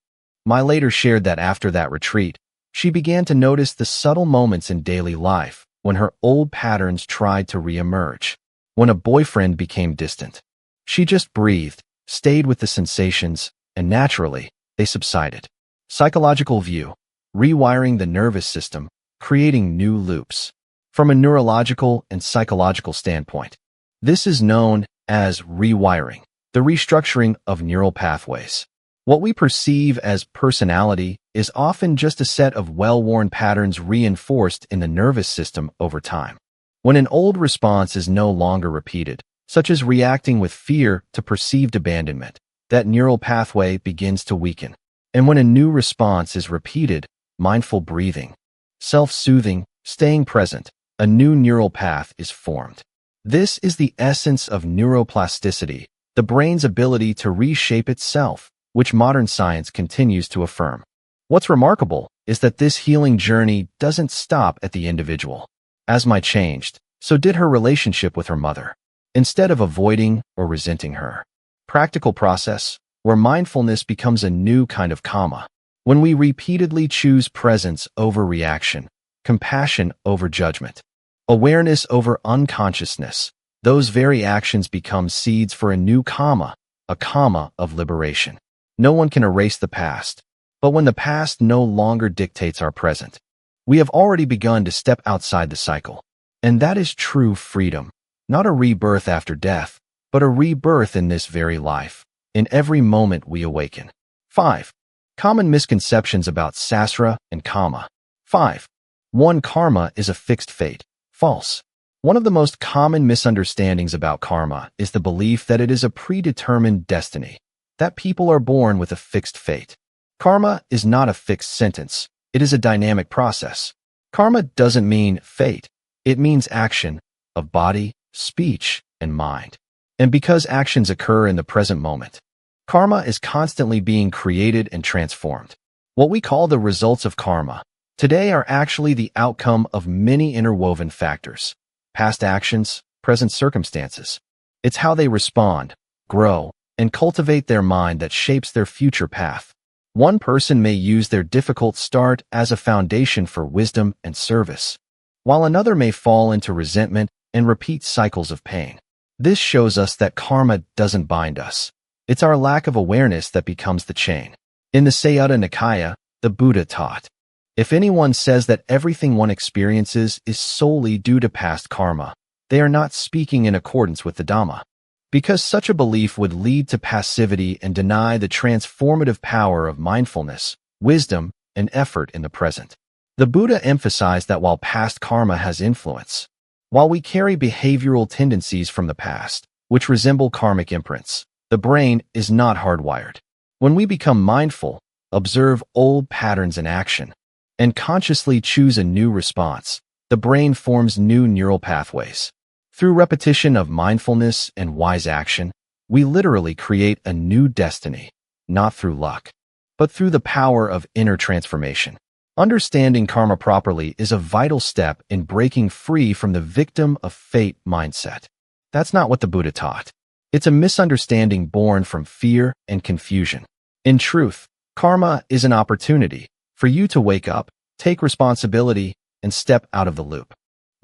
Mai later shared that after that retreat, she began to notice the subtle moments in daily life when her old patterns tried to re-emerge. When a boyfriend became distant, she just breathed, stayed with the sensations, and naturally, they subsided. Psychological view: rewiring the nervous system, creating new loops. From a neurological and psychological standpoint, this is known as rewiring, the restructuring of neural pathways. What we perceive as personality is often just a set of well-worn patterns reinforced in the nervous system over time. When an old response is no longer repeated, such as reacting with fear to perceived abandonment, that neural pathway begins to weaken. And when a new response is repeated, mindful breathing, self-soothing, staying present, a new neural path is formed. This is the essence of neuroplasticity, the brain's ability to reshape itself, which modern science continues to affirm. What's remarkable is that this healing journey doesn't stop at the individual. As Mai changed, so did her relationship with her mother. Instead of avoiding or resenting her, practical process, where mindfulness becomes a new kind of karma. When we repeatedly choose presence over reaction, compassion over judgment, awareness over unconsciousness, those very actions become seeds for a new karma, a karma of liberation. No one can erase the past, but when the past no longer dictates our present, we have already begun to step outside the cycle. And that is true freedom, not a rebirth after death, but a rebirth in this very life, in every moment we awaken. 5. Common misconceptions about sasra and karma. 5. 1. Karma is a fixed fate. False. One of the most common misunderstandings about karma is the belief that it is a predetermined destiny, that people are born with a fixed fate. Karma is not a fixed sentence. It is a dynamic process. Karma doesn't mean fate. It means action of body, speech, and mind. And because actions occur in the present moment, karma is constantly being created and transformed. What we call the results of karma today are actually the outcome of many interwoven factors: past actions, present circumstances. It's how they respond, grow, and cultivate their mind that shapes their future path. One person may use their difficult start as a foundation for wisdom and service, while another may fall into resentment and repeat cycles of pain. This shows us that karma doesn't bind us. It's our lack of awareness that becomes the chain. In the Sayutta Nikaya, the Buddha taught, if anyone says that everything one experiences is solely due to past karma, they are not speaking in accordance with the Dhamma, because such a belief would lead to passivity and deny the transformative power of mindfulness, wisdom, and effort in the present. The Buddha emphasized that while past karma has influence, while we carry behavioral tendencies from the past, which resemble karmic imprints, the brain is not hardwired. When we become mindful, observe old patterns in action, and consciously choose a new response, the brain forms new neural pathways. Through repetition of mindfulness and wise action, we literally create a new destiny, not through luck, but through the power of inner transformation. Understanding karma properly is a vital step in breaking free from the victim of fate mindset. That's not what the Buddha taught. It's a misunderstanding born from fear and confusion. In truth, karma is an opportunity for you to wake up, take responsibility, and step out of the loop.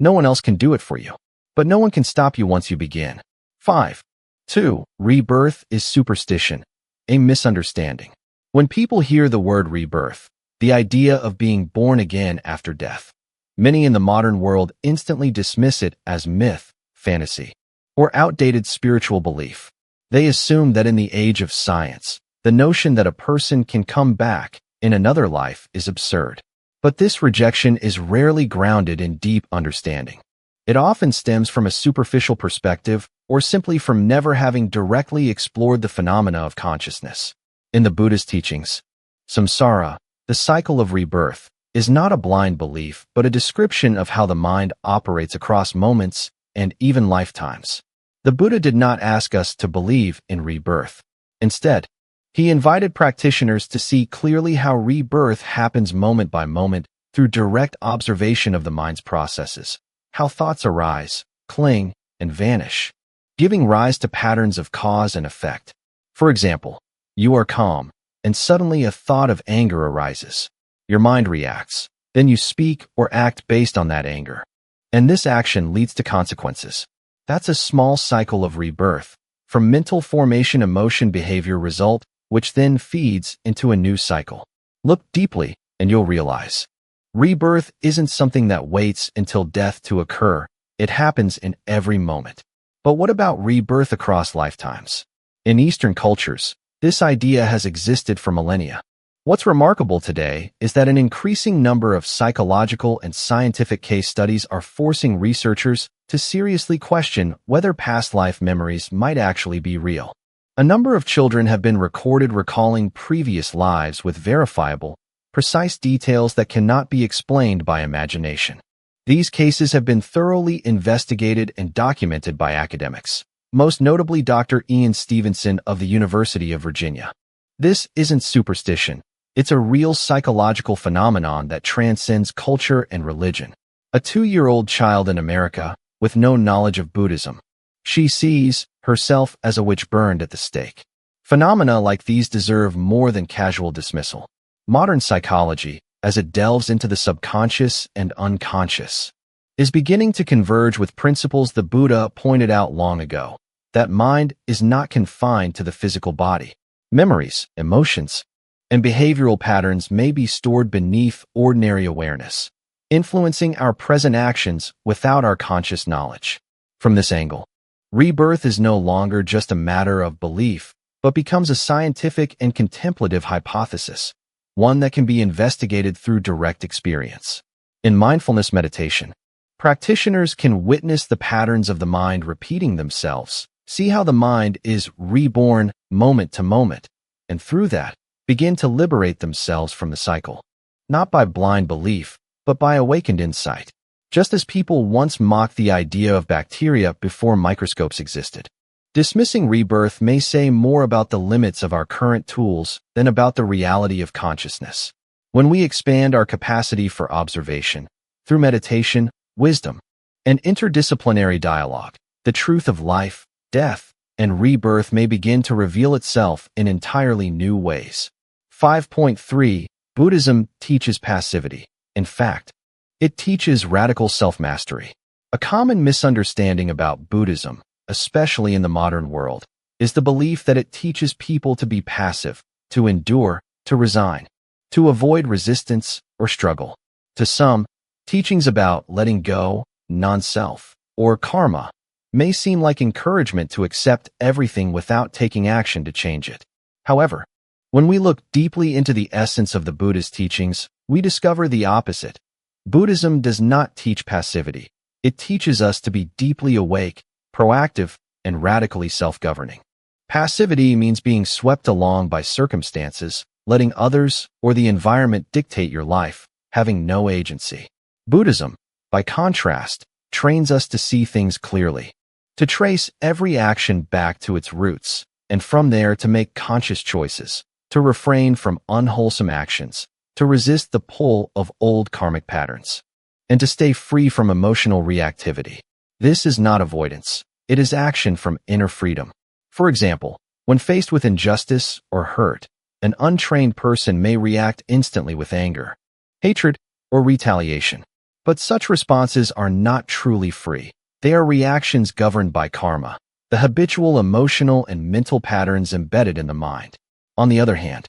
No one else can do it for you, but no one can stop you once you begin. 5. 2. Rebirth is superstition, a misunderstanding. When people hear the word rebirth, the idea of being born again after death, many in the modern world instantly dismiss it as myth, fantasy, or outdated spiritual belief. They assume that in the age of science, the notion that a person can come back in another life is absurd. But this rejection is rarely grounded in deep understanding. It often stems from a superficial perspective or simply from never having directly explored the phenomena of consciousness. In the Buddhist teachings, samsara, the cycle of rebirth, is not a blind belief but a description of how the mind operates across moments and even lifetimes. The Buddha did not ask us to believe in rebirth. Instead, he invited practitioners to see clearly how rebirth happens moment by moment through direct observation of the mind's processes, how thoughts arise, cling, and vanish, giving rise to patterns of cause and effect. For example, you are calm, and suddenly a thought of anger arises. Your mind reacts. Then you speak or act based on that anger. And this action leads to consequences. That's a small cycle of rebirth, from mental formation, emotion, behavior result, which then feeds into a new cycle. Look deeply, and you'll realize. Rebirth isn't something that waits until death to occur. It happens in every moment. But what about rebirth across lifetimes? In Eastern cultures, this idea has existed for millennia. What's remarkable today is that an increasing number of psychological and scientific case studies are forcing researchers to seriously question whether past life memories might actually be real. A number of children have been recorded recalling previous lives with verifiable, precise details that cannot be explained by imagination. These cases have been thoroughly investigated and documented by academics, most notably Dr. Ian Stevenson of the University of Virginia. This isn't superstition. It's a real psychological phenomenon that transcends culture and religion. A 2-year-old child in America, with no knowledge of Buddhism, she sees herself as a witch burned at the stake. Phenomena like these deserve more than casual dismissal. Modern psychology, as it delves into the subconscious and unconscious, is beginning to converge with principles the Buddha pointed out long ago, that mind is not confined to the physical body. Memories, emotions, and behavioral patterns may be stored beneath ordinary awareness, influencing our present actions without our conscious knowledge. From this angle, rebirth is no longer just a matter of belief, but becomes a scientific and contemplative hypothesis, one that can be investigated through direct experience. In mindfulness meditation, practitioners can witness the patterns of the mind repeating themselves, see how the mind is reborn moment to moment, and through that, begin to liberate themselves from the cycle, not by blind belief, but by awakened insight. Just as people once mocked the idea of bacteria before microscopes existed. Dismissing rebirth may say more about the limits of our current tools than about the reality of consciousness. When we expand our capacity for observation, through meditation, wisdom, and interdisciplinary dialogue, the truth of life, death, and rebirth may begin to reveal itself in entirely new ways. 5.3. Buddhism teaches passivity. In fact, it teaches radical self-mastery. A common misunderstanding about Buddhism, especially in the modern world, is the belief that it teaches people to be passive, to endure, to resign, to avoid resistance or struggle. To some, teachings about letting go, non-self, or karma may seem like encouragement to accept everything without taking action to change it. However, when we look deeply into the essence of the Buddha's teachings, we discover the opposite. Buddhism does not teach passivity. It teaches us to be deeply awake, proactive, and radically self-governing. Passivity means being swept along by circumstances, letting others or the environment dictate your life, having no agency. Buddhism, by contrast, trains us to see things clearly, to trace every action back to its roots, and from there to make conscious choices, to refrain from unwholesome actions, to resist the pull of old karmic patterns, and to stay free from emotional reactivity. This is not avoidance. It is action from inner freedom. For example, when faced with injustice or hurt, an untrained person may react instantly with anger, hatred, or retaliation. But such responses are not truly free. They are reactions governed by karma, the habitual emotional and mental patterns embedded in the mind. On the other hand,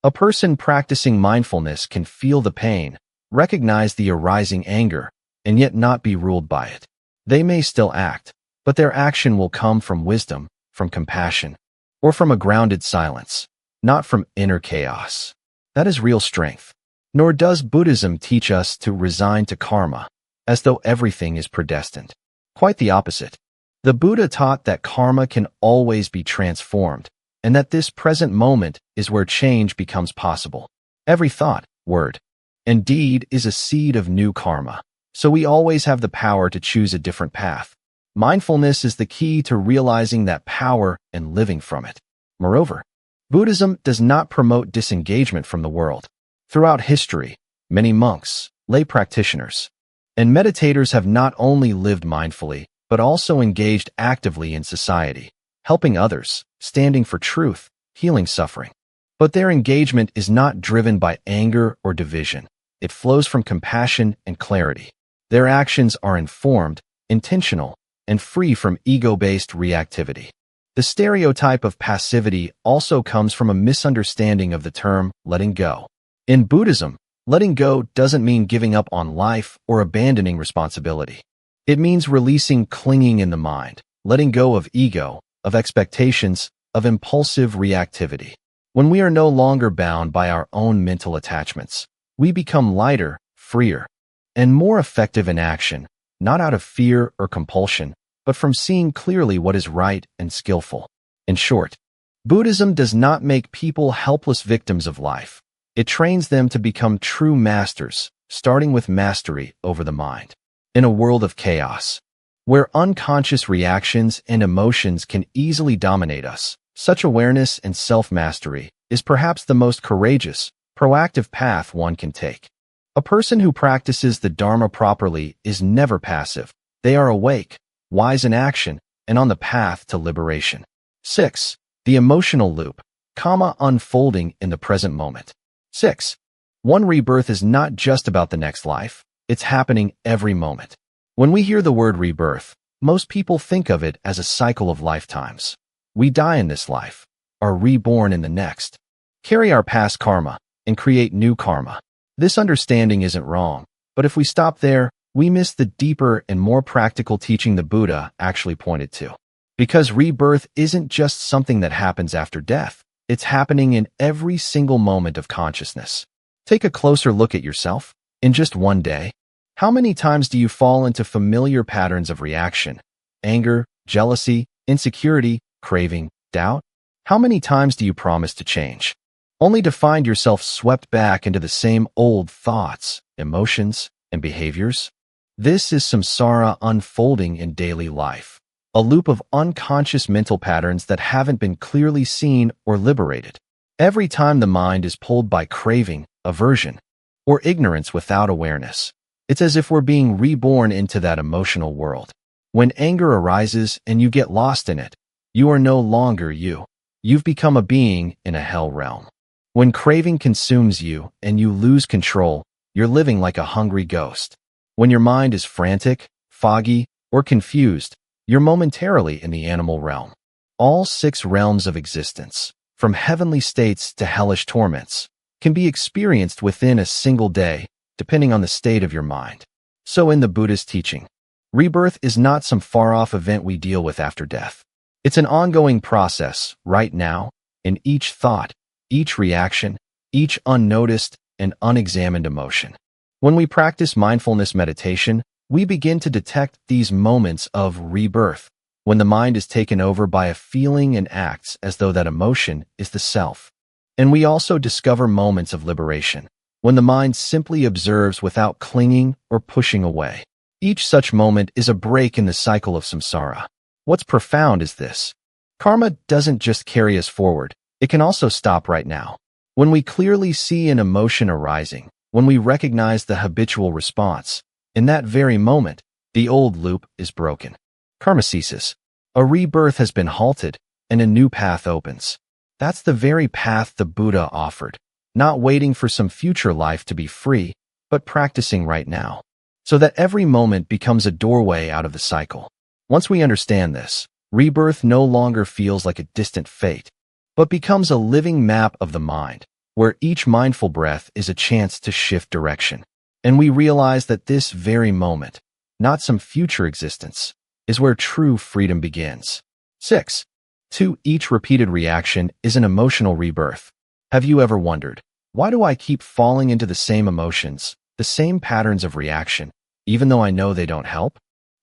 a person practicing mindfulness can feel the pain, recognize the arising anger, and yet not be ruled by it. They may still act, but their action will come from wisdom, from compassion, or from a grounded silence, not from inner chaos. That is real strength. Nor does Buddhism teach us to resign to karma, as though everything is predestined. Quite the opposite. The Buddha taught that karma can always be transformed, and that this present moment is where change becomes possible. Every thought, word, and deed is a seed of new karma, so we always have the power to choose a different path. Mindfulness is the key to realizing that power and living from it. Moreover, Buddhism does not promote disengagement from the world. Throughout history, many monks, lay practitioners, and meditators have not only lived mindfully, but also engaged actively in society, helping others, standing for truth, healing suffering. But their engagement is not driven by anger or division. It flows from compassion and clarity. Their actions are informed, intentional, and free from ego-based reactivity. The stereotype of passivity also comes from a misunderstanding of the term letting go. In Buddhism, letting go doesn't mean giving up on life or abandoning responsibility. It means releasing clinging in the mind, letting go of ego, of expectations, of impulsive reactivity. When we are no longer bound by our own mental attachments, we become lighter, freer, and more effective in action, not out of fear or compulsion, but from seeing clearly what is right and skillful. In short, Buddhism does not make people helpless victims of life. It trains them to become true masters, starting with mastery over the mind. In a world of chaos, where unconscious reactions and emotions can easily dominate us, such awareness and self-mastery is perhaps the most courageous, proactive path one can take. A person who practices the Dharma properly is never passive. They are awake, wise in action, and on the path to liberation. 6. The emotional loop, karma unfolding in the present moment. 6. One rebirth is not just about the next life, it's happening every moment. When we hear the word rebirth, most people think of it as a cycle of lifetimes. We die in this life, are reborn in the next, carry our past karma, and create new karma. This understanding isn't wrong, but if we stop there, we miss the deeper and more practical teaching the Buddha actually pointed to. Because rebirth isn't just something that happens after death. It's happening in every single moment of consciousness. Take a closer look at yourself. In just one day, how many times do you fall into familiar patterns of reaction? Anger, jealousy, insecurity, craving, doubt? How many times do you promise to change, only to find yourself swept back into the same old thoughts, emotions, and behaviors? This is samsara unfolding in daily life. A loop of unconscious mental patterns that haven't been clearly seen or liberated. Every time the mind is pulled by craving, aversion, or ignorance without awareness, it's as if we're being reborn into that emotional world. When anger arises and you get lost in it, you are no longer you. You've become a being in a hell realm. When craving consumes you and you lose control, you're living like a hungry ghost. When your mind is frantic, foggy, or confused, you're momentarily in the animal realm. All 6 realms of existence, from heavenly states to hellish torments, can be experienced within a single day, depending on the state of your mind. So in the Buddhist teaching, rebirth is not some far-off event we deal with after death. It's an ongoing process, right now, in each thought, each reaction, each unnoticed and unexamined emotion. When we practice mindfulness meditation, we begin to detect these moments of rebirth, when the mind is taken over by a feeling and acts as though that emotion is the self. And we also discover moments of liberation, when the mind simply observes without clinging or pushing away. Each such moment is a break in the cycle of samsara. What's profound is this. Karma doesn't just carry us forward, it can also stop right now. When we clearly see an emotion arising, when we recognize the habitual response, in that very moment, the old loop is broken. Karma ceases. A rebirth has been halted, and a new path opens. That's the very path the Buddha offered, not waiting for some future life to be free, but practicing right now, so that every moment becomes a doorway out of the cycle. Once we understand this, rebirth no longer feels like a distant fate, but becomes a living map of the mind, where each mindful breath is a chance to shift direction. And we realize that this very moment, not some future existence, is where true freedom begins. 6. 2. Each repeated reaction is an emotional rebirth. Have you ever wondered, why do I keep falling into the same emotions, the same patterns of reaction, even though I know they don't help?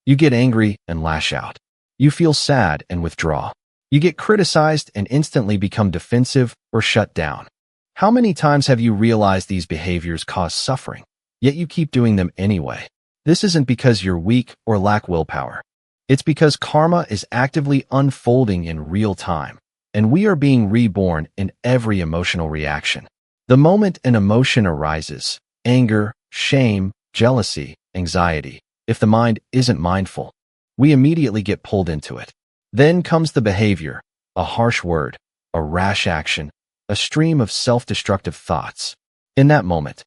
You get angry and lash out. You feel sad and withdraw. You get criticized and instantly become defensive or shut down. How many times have you realized these behaviors cause suffering, yet you keep doing them anyway? This isn't because you're weak or lack willpower. It's because karma is actively unfolding in real time, and we are being reborn in every emotional reaction. The moment an emotion arises, anger, shame, jealousy, anxiety, if the mind isn't mindful, we immediately get pulled into it. Then comes the behavior, a harsh word, a rash action, a stream of self-destructive thoughts. In that moment,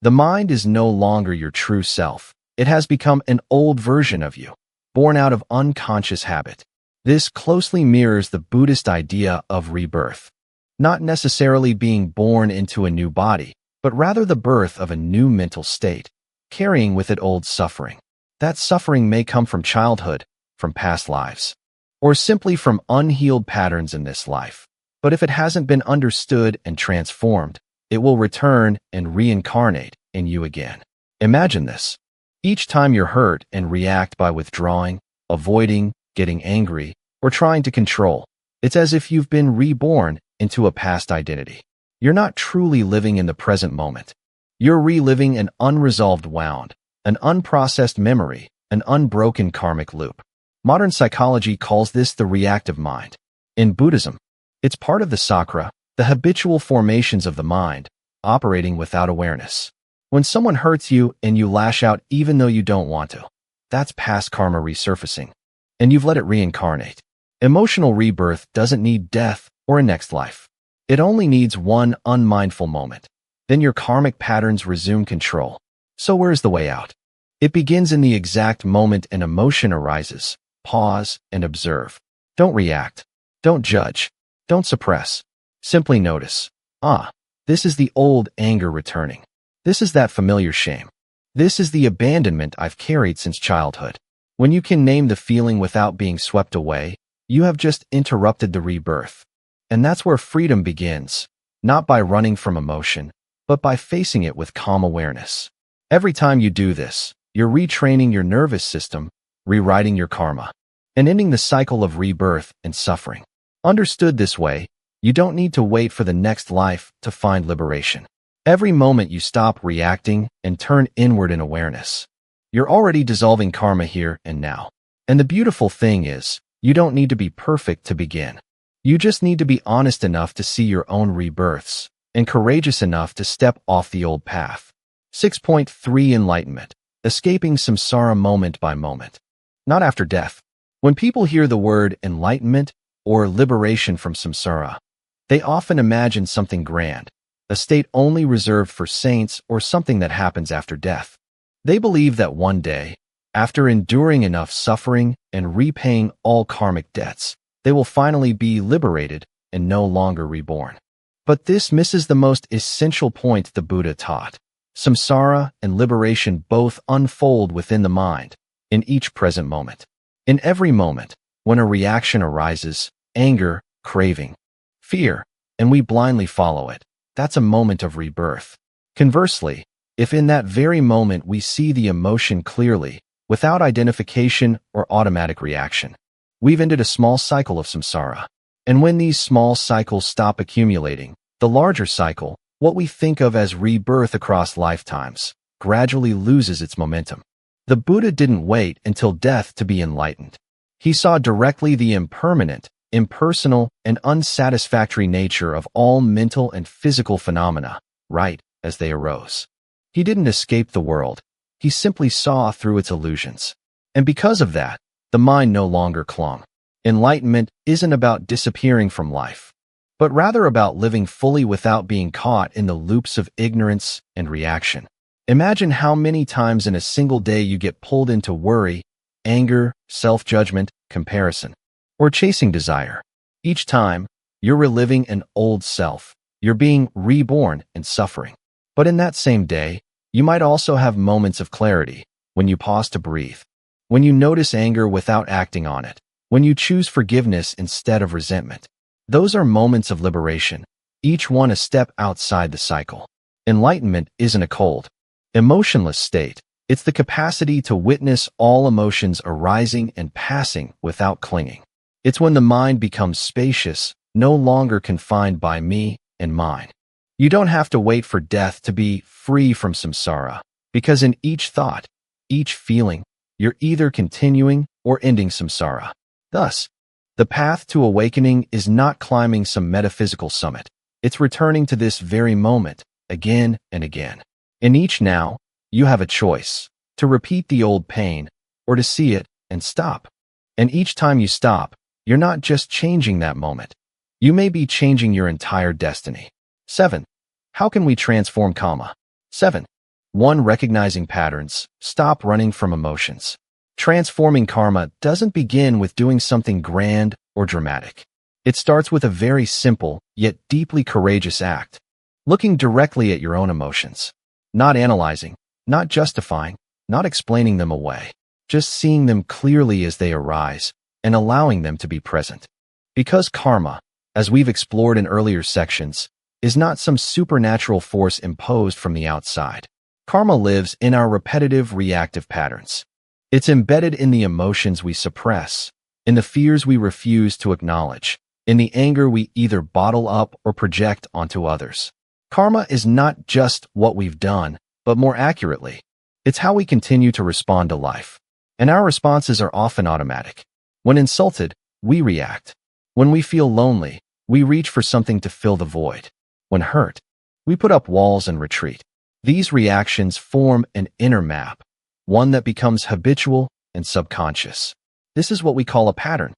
the mind is no longer your true self. It has become an old version of you, born out of unconscious habit. This closely mirrors the Buddhist idea of rebirth, not necessarily being born into a new body, but rather the birth of a new mental state, carrying with it old suffering. That suffering may come from childhood, from past lives, or simply from unhealed patterns in this life. But if it hasn't been understood and transformed, it will return and reincarnate in you again. Imagine this. Each time you're hurt and react by withdrawing, avoiding, getting angry, or trying to control, it's as if you've been reborn into a past identity. You're not truly living in the present moment. You're reliving an unresolved wound, an unprocessed memory, an unbroken karmic loop. Modern psychology calls this the reactive mind. In Buddhism, it's part of the sakra, the habitual formations of the mind, operating without awareness. When someone hurts you and you lash out even though you don't want to, that's past karma resurfacing, and you've let it reincarnate. Emotional rebirth doesn't need death or a next life. It only needs one unmindful moment. Then your karmic patterns resume control. So where's the way out? It begins in the exact moment an emotion arises. Pause and observe. Don't react. Don't judge. Don't suppress. Simply notice. This is the old anger returning. This is that familiar shame. This is the abandonment I've carried since childhood. When you can name the feeling without being swept away, you have just interrupted the rebirth. And that's where freedom begins, not by running from emotion, but by facing it with calm awareness. Every time you do this, you're retraining your nervous system, rewriting your karma, and ending the cycle of rebirth and suffering. Understood this way, you don't need to wait for the next life to find liberation. Every moment you stop reacting and turn inward in awareness, you're already dissolving karma here and now. And the beautiful thing is, you don't need to be perfect to begin. You just need to be honest enough to see your own rebirths and courageous enough to step off the old path. 6.3 Enlightenment. Escaping samsara moment by moment. Not after death. When people hear the word enlightenment or liberation from samsara, they often imagine something grand, a state only reserved for saints or something that happens after death. They believe that one day, after enduring enough suffering and repaying all karmic debts, they will finally be liberated and no longer reborn. But this misses the most essential point the Buddha taught. Samsara and liberation both unfold within the mind, in each present moment. In every moment, when a reaction arises, anger, craving, fear, and we blindly follow it, that's a moment of rebirth. Conversely, if in that very moment we see the emotion clearly, without identification or automatic reaction, we've ended a small cycle of samsara. And when these small cycles stop accumulating, the larger cycle what we think of as rebirth across lifetimes, gradually loses its momentum. The Buddha didn't wait until death to be enlightened. He saw directly the impermanent, impersonal, and unsatisfactory nature of all mental and physical phenomena, right as they arose. He didn't escape the world. He simply saw through its illusions. And because of that, the mind no longer clung. Enlightenment isn't about disappearing from life, but rather about living fully without being caught in the loops of ignorance and reaction. Imagine how many times in a single day you get pulled into worry, anger, self-judgment, comparison, or chasing desire. Each time, you're reliving an old self. You're being reborn and suffering. But in that same day, you might also have moments of clarity, when you pause to breathe, when you notice anger without acting on it, when you choose forgiveness instead of resentment. Those are moments of liberation, each one a step outside the cycle. Enlightenment isn't a cold, emotionless state. It's the capacity to witness all emotions arising and passing without clinging. It's when the mind becomes spacious, no longer confined by me and mine. You don't have to wait for death to be free from samsara, because in each thought, each feeling, you're either continuing or ending samsara. Thus, the path to awakening is not climbing some metaphysical summit. It's returning to this very moment, again and again. In each now, you have a choice, to repeat the old pain, or to see it and stop. And each time you stop, you're not just changing that moment. You may be changing your entire destiny. 7. How can we transform karma? 7. 1. Recognizing patterns. Stop running from emotions. Transforming karma doesn't begin with doing something grand or dramatic. It starts with a very simple, yet deeply courageous act. Looking directly at your own emotions. Not analyzing, not justifying, not explaining them away. Just seeing them clearly as they arise and allowing them to be present. Because karma, as we've explored in earlier sections, is not some supernatural force imposed from the outside. Karma lives in our repetitive reactive patterns. It's embedded in the emotions we suppress, in the fears we refuse to acknowledge, in the anger we either bottle up or project onto others. Karma is not just what we've done, but more accurately, it's how we continue to respond to life. And our responses are often automatic. When insulted, we react. When we feel lonely, we reach for something to fill the void. When hurt, we put up walls and retreat. These reactions form an inner map, one that becomes habitual and subconscious. This is what we call a pattern.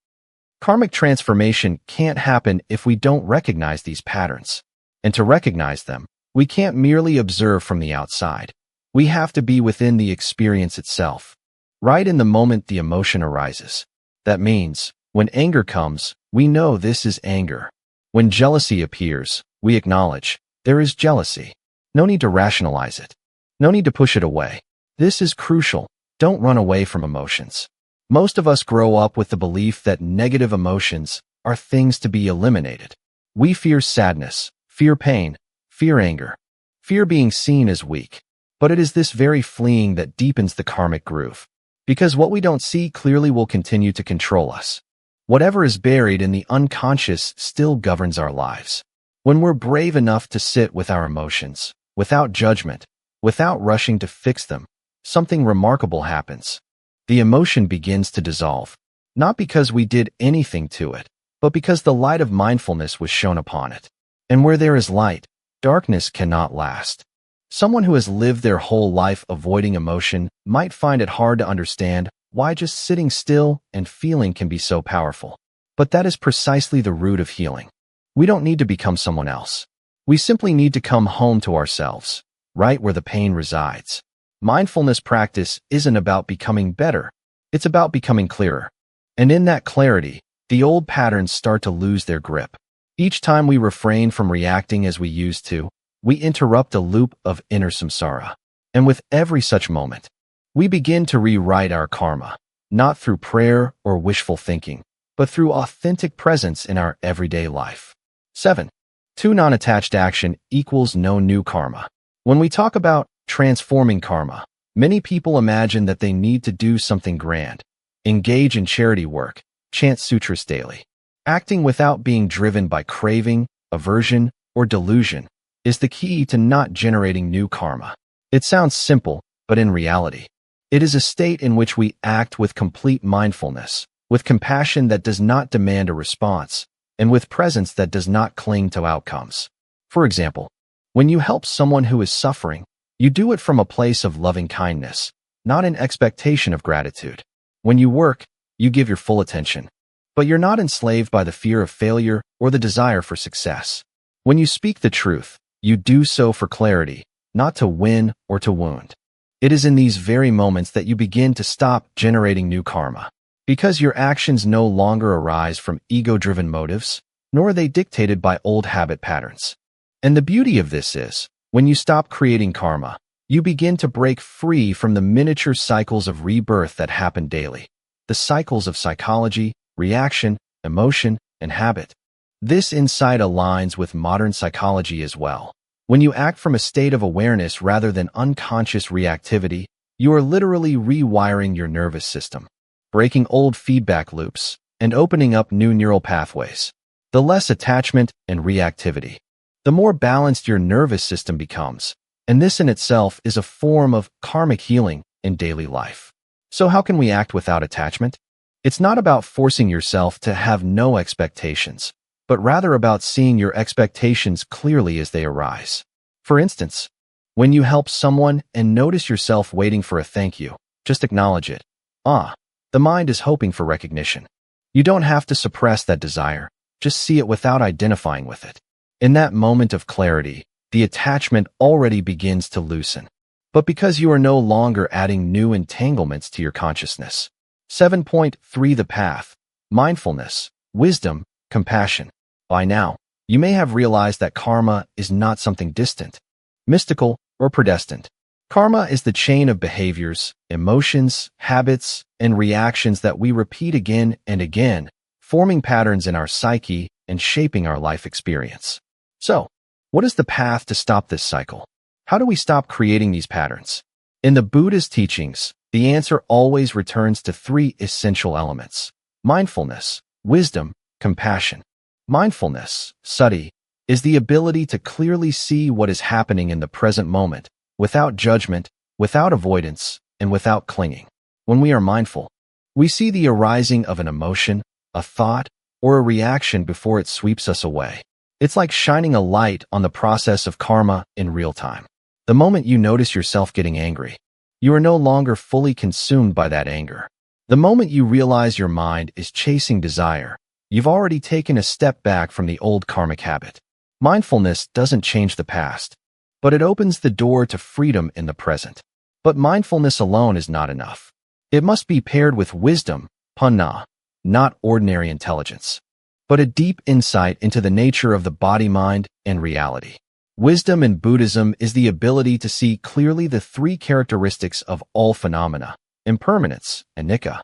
Karmic transformation can't happen if we don't recognize these patterns. And to recognize them, we can't merely observe from the outside. We have to be within the experience itself, right in the moment the emotion arises. That means, when anger comes, we know this is anger. When jealousy appears, we acknowledge, there is jealousy. No need to rationalize it. No need to push it away. This is crucial. Don't run away from emotions. Most of us grow up with the belief that negative emotions are things to be eliminated. We fear sadness, fear pain, fear anger, fear being seen as weak. But it is this very fleeing that deepens the karmic groove. Because what we don't see clearly will continue to control us. Whatever is buried in the unconscious still governs our lives. When we're brave enough to sit with our emotions, without judgment, without rushing to fix them, something remarkable happens. The emotion begins to dissolve, not because we did anything to it, but because the light of mindfulness was shone upon it. And where there is light, darkness cannot last. Someone who has lived their whole life avoiding emotion might find it hard to understand why just sitting still and feeling can be so powerful. But that is precisely the root of healing. We don't need to become someone else. We simply need to come home to ourselves, right where the pain resides. Mindfulness practice isn't about becoming better. It's about becoming clearer. And in that clarity, the old patterns start to lose their grip. Each time we refrain from reacting as we used to, we interrupt a loop of inner samsara. And with every such moment, we begin to rewrite our karma, not through prayer or wishful thinking, but through authentic presence in our everyday life. 7. 2. Non-attached action equals no new karma. When we talk about transforming karma, many people imagine that they need to do something grand, engage in charity work, chant sutras daily, acting without being driven by craving, aversion, or delusion. is the key to not generating new karma. It sounds simple, but in reality, it is a state in which we act with complete mindfulness, with compassion that does not demand a response, and with presence that does not cling to outcomes. For example, when you help someone who is suffering, you do it from a place of loving kindness, not an expectation of gratitude. When you work, you give your full attention, but you're not enslaved by the fear of failure or the desire for success. When you speak the truth, you do so for clarity, not to win or to wound. It is in these very moments that you begin to stop generating new karma, because your actions no longer arise from ego-driven motives, nor are they dictated by old habit patterns. And the beauty of this is, when you stop creating karma, you begin to break free from the miniature cycles of rebirth that happen daily, the cycles of psychology, reaction, emotion, and habit. This insight aligns with modern psychology as well. When you act from a state of awareness rather than unconscious reactivity, you are literally rewiring your nervous system, breaking old feedback loops, and opening up new neural pathways. The less attachment and reactivity, the more balanced your nervous system becomes, and this in itself is a form of karmic healing in daily life. So how can we act without attachment? It's not about forcing yourself to have no expectations, but rather about seeing your expectations clearly as they arise. For instance, when you help someone and notice yourself waiting for a thank you, just acknowledge it. The mind is hoping for recognition. You don't have to suppress that desire, just see it without identifying with it. In that moment of clarity, the attachment already begins to loosen. But because you are no longer adding new entanglements to your consciousness. 7.3 The Path, Mindfulness, Wisdom, Compassion. By now, you may have realized that karma is not something distant, mystical, or predestined. Karma is the chain of behaviors, emotions, habits, and reactions that we repeat again and again, forming patterns in our psyche and shaping our life experience. So, what is the path to stop this cycle? How do we stop creating these patterns? In the Buddhist teachings, the answer always returns to three essential elements: mindfulness, wisdom, compassion. Mindfulness, sati, is the ability to clearly see what is happening in the present moment, without judgment, without avoidance, and without clinging. When we are mindful, we see the arising of an emotion, a thought, or a reaction before it sweeps us away. It's like shining a light on the process of karma in real time. The moment you notice yourself getting angry, you are no longer fully consumed by that anger. The moment you realize your mind is chasing desire, you've already taken a step back from the old karmic habit. Mindfulness doesn't change the past, but it opens the door to freedom in the present. But mindfulness alone is not enough. It must be paired with wisdom, panna, not ordinary intelligence, but a deep insight into the nature of the body, mind, and reality. Wisdom in Buddhism is the ability to see clearly the three characteristics of all phenomena: impermanence, anicca,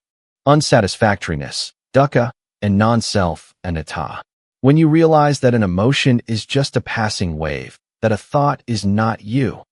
unsatisfactoriness, dukkha, and non-self, anatta. When you realize that an emotion is just a passing wave, that a thought is not you,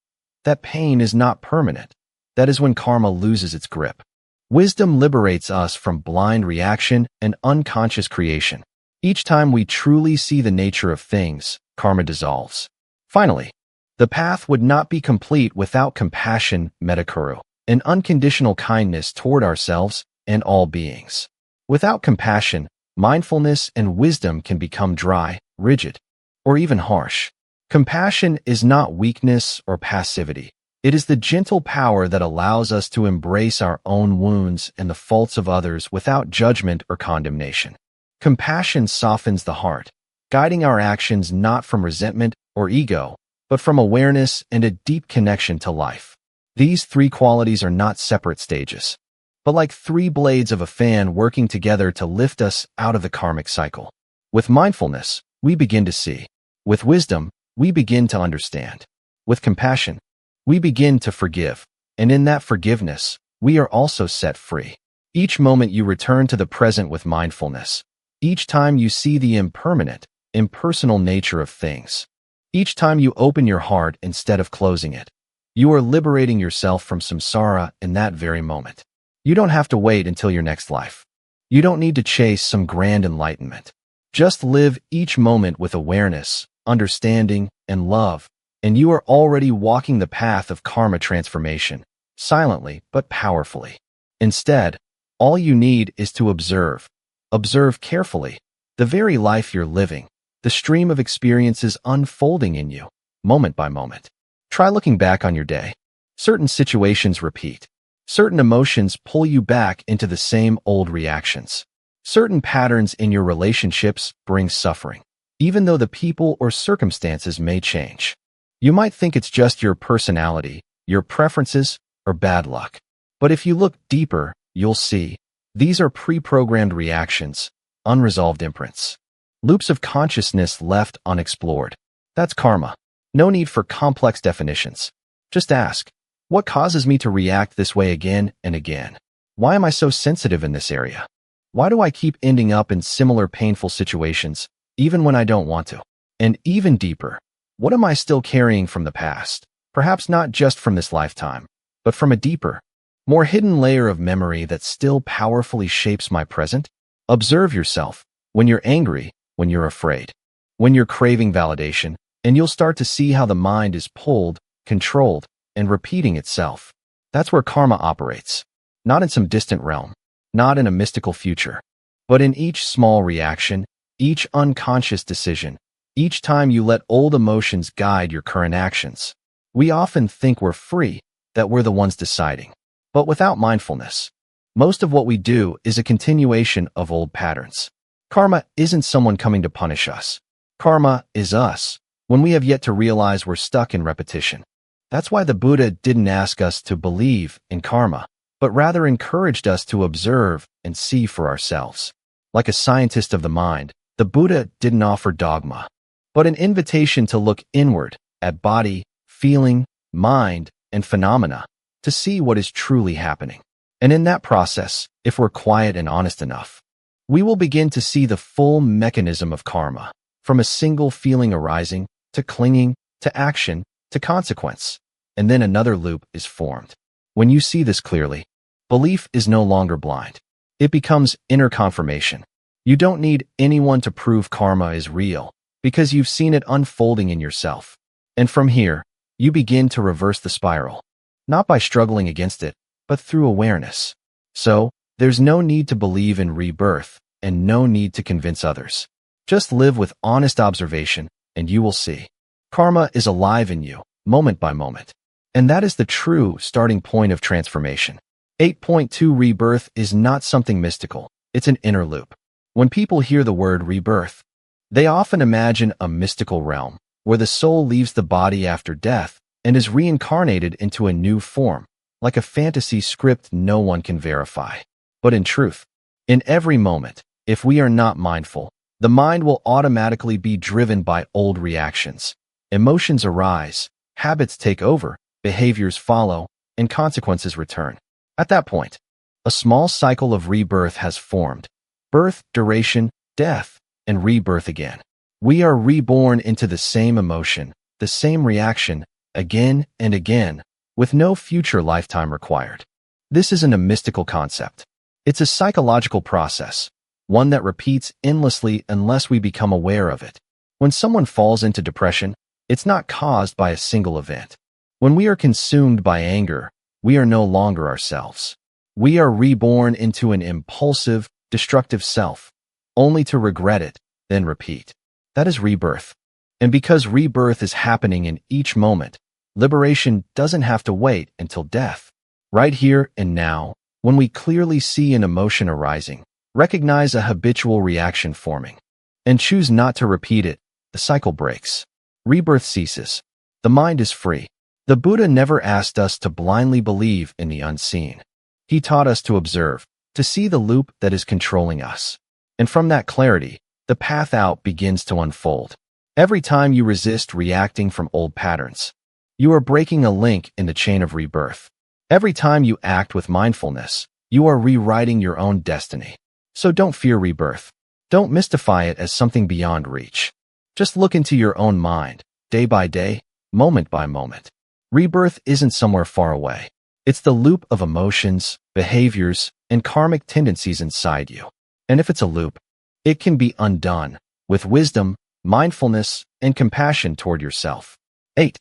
that pain is not permanent, that is when karma loses its grip. Wisdom liberates us from blind reaction and unconscious creation. Each time we truly see the nature of things, karma dissolves. Finally, the path would not be complete without compassion, metakuru, an unconditional kindness toward ourselves and all beings. Without compassion, mindfulness and wisdom can become dry, rigid, or even harsh. Compassion is not weakness or passivity. It is the gentle power that allows us to embrace our own wounds and the faults of others without judgment or condemnation. Compassion softens the heart, guiding our actions not from resentment or ego, but from awareness and a deep connection to life. These three qualities are not separate stages, but like three blades of a fan working together to lift us out of the karmic cycle. With mindfulness, we begin to see. With wisdom, we begin to understand. With compassion, we begin to forgive. And in that forgiveness, we are also set free. Each moment you return to the present with mindfulness, each time you see the impermanent, impersonal nature of things, each time you open your heart instead of closing it, you are liberating yourself from samsara in that very moment. You don't have to wait until your next life. You don't need to chase some grand enlightenment. Just live each moment with awareness, understanding, and love, and you are already walking the path of karma transformation, silently but powerfully. Instead, all you need is to observe. Observe carefully the very life you're living, the stream of experiences unfolding in you, moment by moment. Try looking back on your day. Certain situations repeat. Certain emotions pull you back into the same old reactions. Certain patterns in your relationships bring suffering, even though the people or circumstances may change. You might think it's just your personality, your preferences, or bad luck. But if you look deeper, you'll see these are pre-programmed reactions, unresolved imprints. Loops of consciousness left unexplored. That's karma. No need for complex definitions. Just ask, what causes me to react this way again and again? Why am I so sensitive in this area? Why do I keep ending up in similar painful situations, even when I don't want to? And even deeper, what am I still carrying from the past? Perhaps not just from this lifetime, but from a deeper, more hidden layer of memory that still powerfully shapes my present? Observe yourself when you're angry, when you're afraid, when you're craving validation, and you'll start to see how the mind is pulled, controlled, and repeating itself. That's where karma operates. Not in some distant realm, not in a mystical future, but in each small reaction, each unconscious decision, each time you let old emotions guide your current actions. We often think we're free, that we're the ones deciding. But without mindfulness, most of what we do is a continuation of old patterns. Karma isn't someone coming to punish us. Karma is us, when we have yet to realize we're stuck in repetition. That's why the Buddha didn't ask us to believe in karma, but rather encouraged us to observe and see for ourselves. Like a scientist of the mind, the Buddha didn't offer dogma, but an invitation to look inward at body, feeling, mind, and phenomena to see what is truly happening. And in that process, if we're quiet and honest enough, we will begin to see the full mechanism of karma, from a single feeling arising, to clinging, to action, to consequence. And then another loop is formed. When you see this clearly, belief is no longer blind. It becomes inner confirmation. You don't need anyone to prove karma is real, because you've seen it unfolding in yourself. And from here, you begin to reverse the spiral, not by struggling against it, but through awareness. So, there's no need to believe in rebirth, and no need to convince others. Just live with honest observation, and you will see. Karma is alive in you, moment by moment. And that is the true starting point of transformation. 8.2 Rebirth is not something mystical, it's an inner loop. When people hear the word rebirth, they often imagine a mystical realm, where the soul leaves the body after death and is reincarnated into a new form, like a fantasy script no one can verify. But in truth, in every moment, if we are not mindful, the mind will automatically be driven by old reactions. Emotions arise, habits take over, behaviors follow, and consequences return. At that point, a small cycle of rebirth has formed. Birth, duration, death, and rebirth again. We are reborn into the same emotion, the same reaction, again and again, with no future lifetime required. This isn't a mystical concept. It's a psychological process, one that repeats endlessly unless we become aware of it. When someone falls into depression, it's not caused by a single event. When we are consumed by anger, we are no longer ourselves. We are reborn into an impulsive, destructive self, only to regret it, then repeat. That is rebirth. And because rebirth is happening in each moment, liberation doesn't have to wait until death. Right here and now, when we clearly see an emotion arising, recognize a habitual reaction forming, and choose not to repeat it, the cycle breaks. Rebirth ceases. The mind is free. The Buddha never asked us to blindly believe in the unseen. He taught us to observe, to see the loop that is controlling us. And from that clarity, the path out begins to unfold. Every time you resist reacting from old patterns, you are breaking a link in the chain of rebirth. Every time you act with mindfulness, you are rewriting your own destiny. So don't fear rebirth. Don't mystify it as something beyond reach. Just look into your own mind, day by day, moment by moment. Rebirth isn't somewhere far away. It's the loop of emotions, behaviors, and karmic tendencies inside you. And if it's a loop, it can be undone with wisdom, mindfulness, and compassion toward yourself. 8.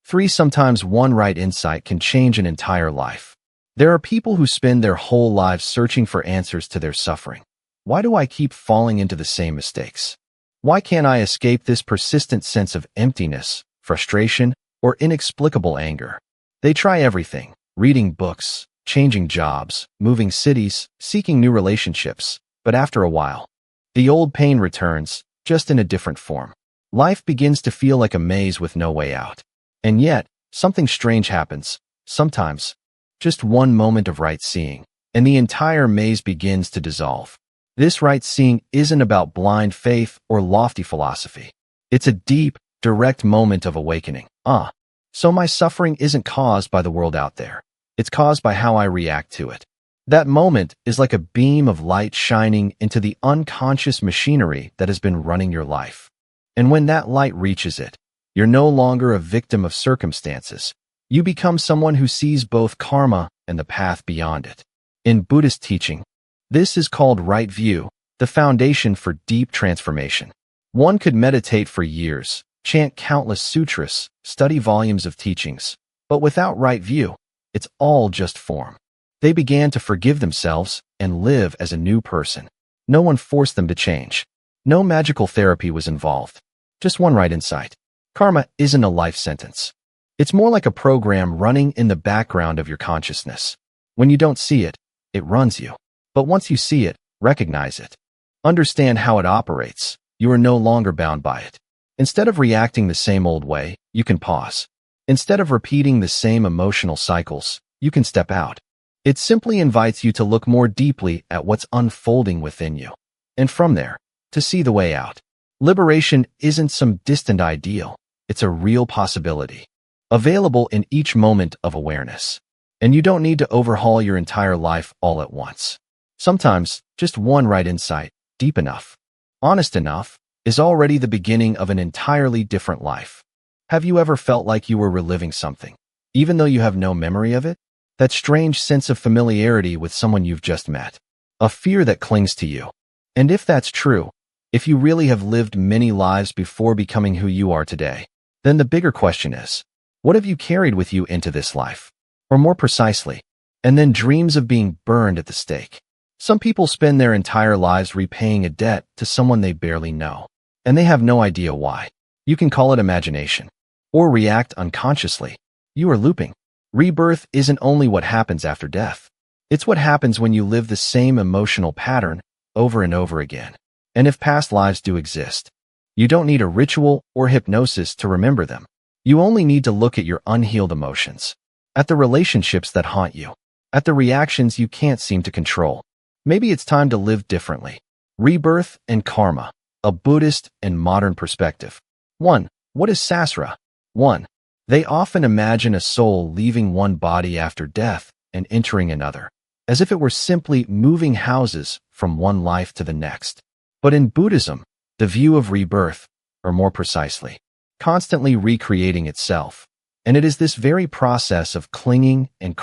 3. Sometimes one right insight can change an entire life. There are people who spend their whole lives searching for answers to their suffering. Why do I keep falling into the same mistakes? Why can't I escape this persistent sense of emptiness, frustration, or inexplicable anger? They try everything: reading books, changing jobs, moving cities, seeking new relationships, but after a while, the old pain returns, just in a different form. Life begins to feel like a maze with no way out. And yet, something strange happens. Sometimes, just one moment of right seeing, and the entire maze begins to dissolve. This right seeing isn't about blind faith or lofty philosophy. It's a deep, direct moment of awakening. So my suffering isn't caused by the world out there. It's caused by how I react to it. That moment is like a beam of light shining into the unconscious machinery that has been running your life. And when that light reaches it, you're no longer a victim of circumstances. You become someone who sees both karma and the path beyond it. In Buddhist teaching, this is called right view, the foundation for deep transformation. One could meditate for years, chant countless sutras, study volumes of teachings, but without right view, it's all just form. They began to forgive themselves and live as a new person. No one forced them to change. No magical therapy was involved. Just one right insight. Karma isn't a life sentence. It's more like a program running in the background of your consciousness. When you don't see it, it runs you. But once you see it, recognize it. Understand how it operates. You are no longer bound by it. Instead of reacting the same old way, you can pause. Instead of repeating the same emotional cycles, you can step out. It simply invites you to look more deeply at what's unfolding within you. And from there, to see the way out. Liberation isn't some distant ideal. It's a real possibility, available in each moment of awareness. And you don't need to overhaul your entire life all at once. Sometimes, just one right insight, deep enough, honest enough, is already the beginning of an entirely different life. Have you ever felt like you were reliving something, even though you have no memory of it? That strange sense of familiarity with someone you've just met. A fear that clings to you. And if that's true, if you really have lived many lives before becoming who you are today, then the bigger question is, what have you carried with you into this life? Or more precisely, and then dreams of being burned at the stake. Some people spend their entire lives repaying a debt to someone they barely know, and they have no idea why. You can call it imagination, or react unconsciously. You are looping. Rebirth isn't only what happens after death. It's what happens when you live the same emotional pattern over and over again. And if past lives do exist, you don't need a ritual or hypnosis to remember them. You only need to look at your unhealed emotions, at the relationships that haunt you, at the reactions you can't seem to control. Maybe it's time to live differently. Rebirth and Karma, a Buddhist and modern perspective. 1. What is sasra? 1. They often imagine a soul leaving one body after death and entering another, as if it were simply moving houses from one life to the next. But in Buddhism, the view of rebirth, or more precisely, constantly recreating itself, and it is this very process of clinging and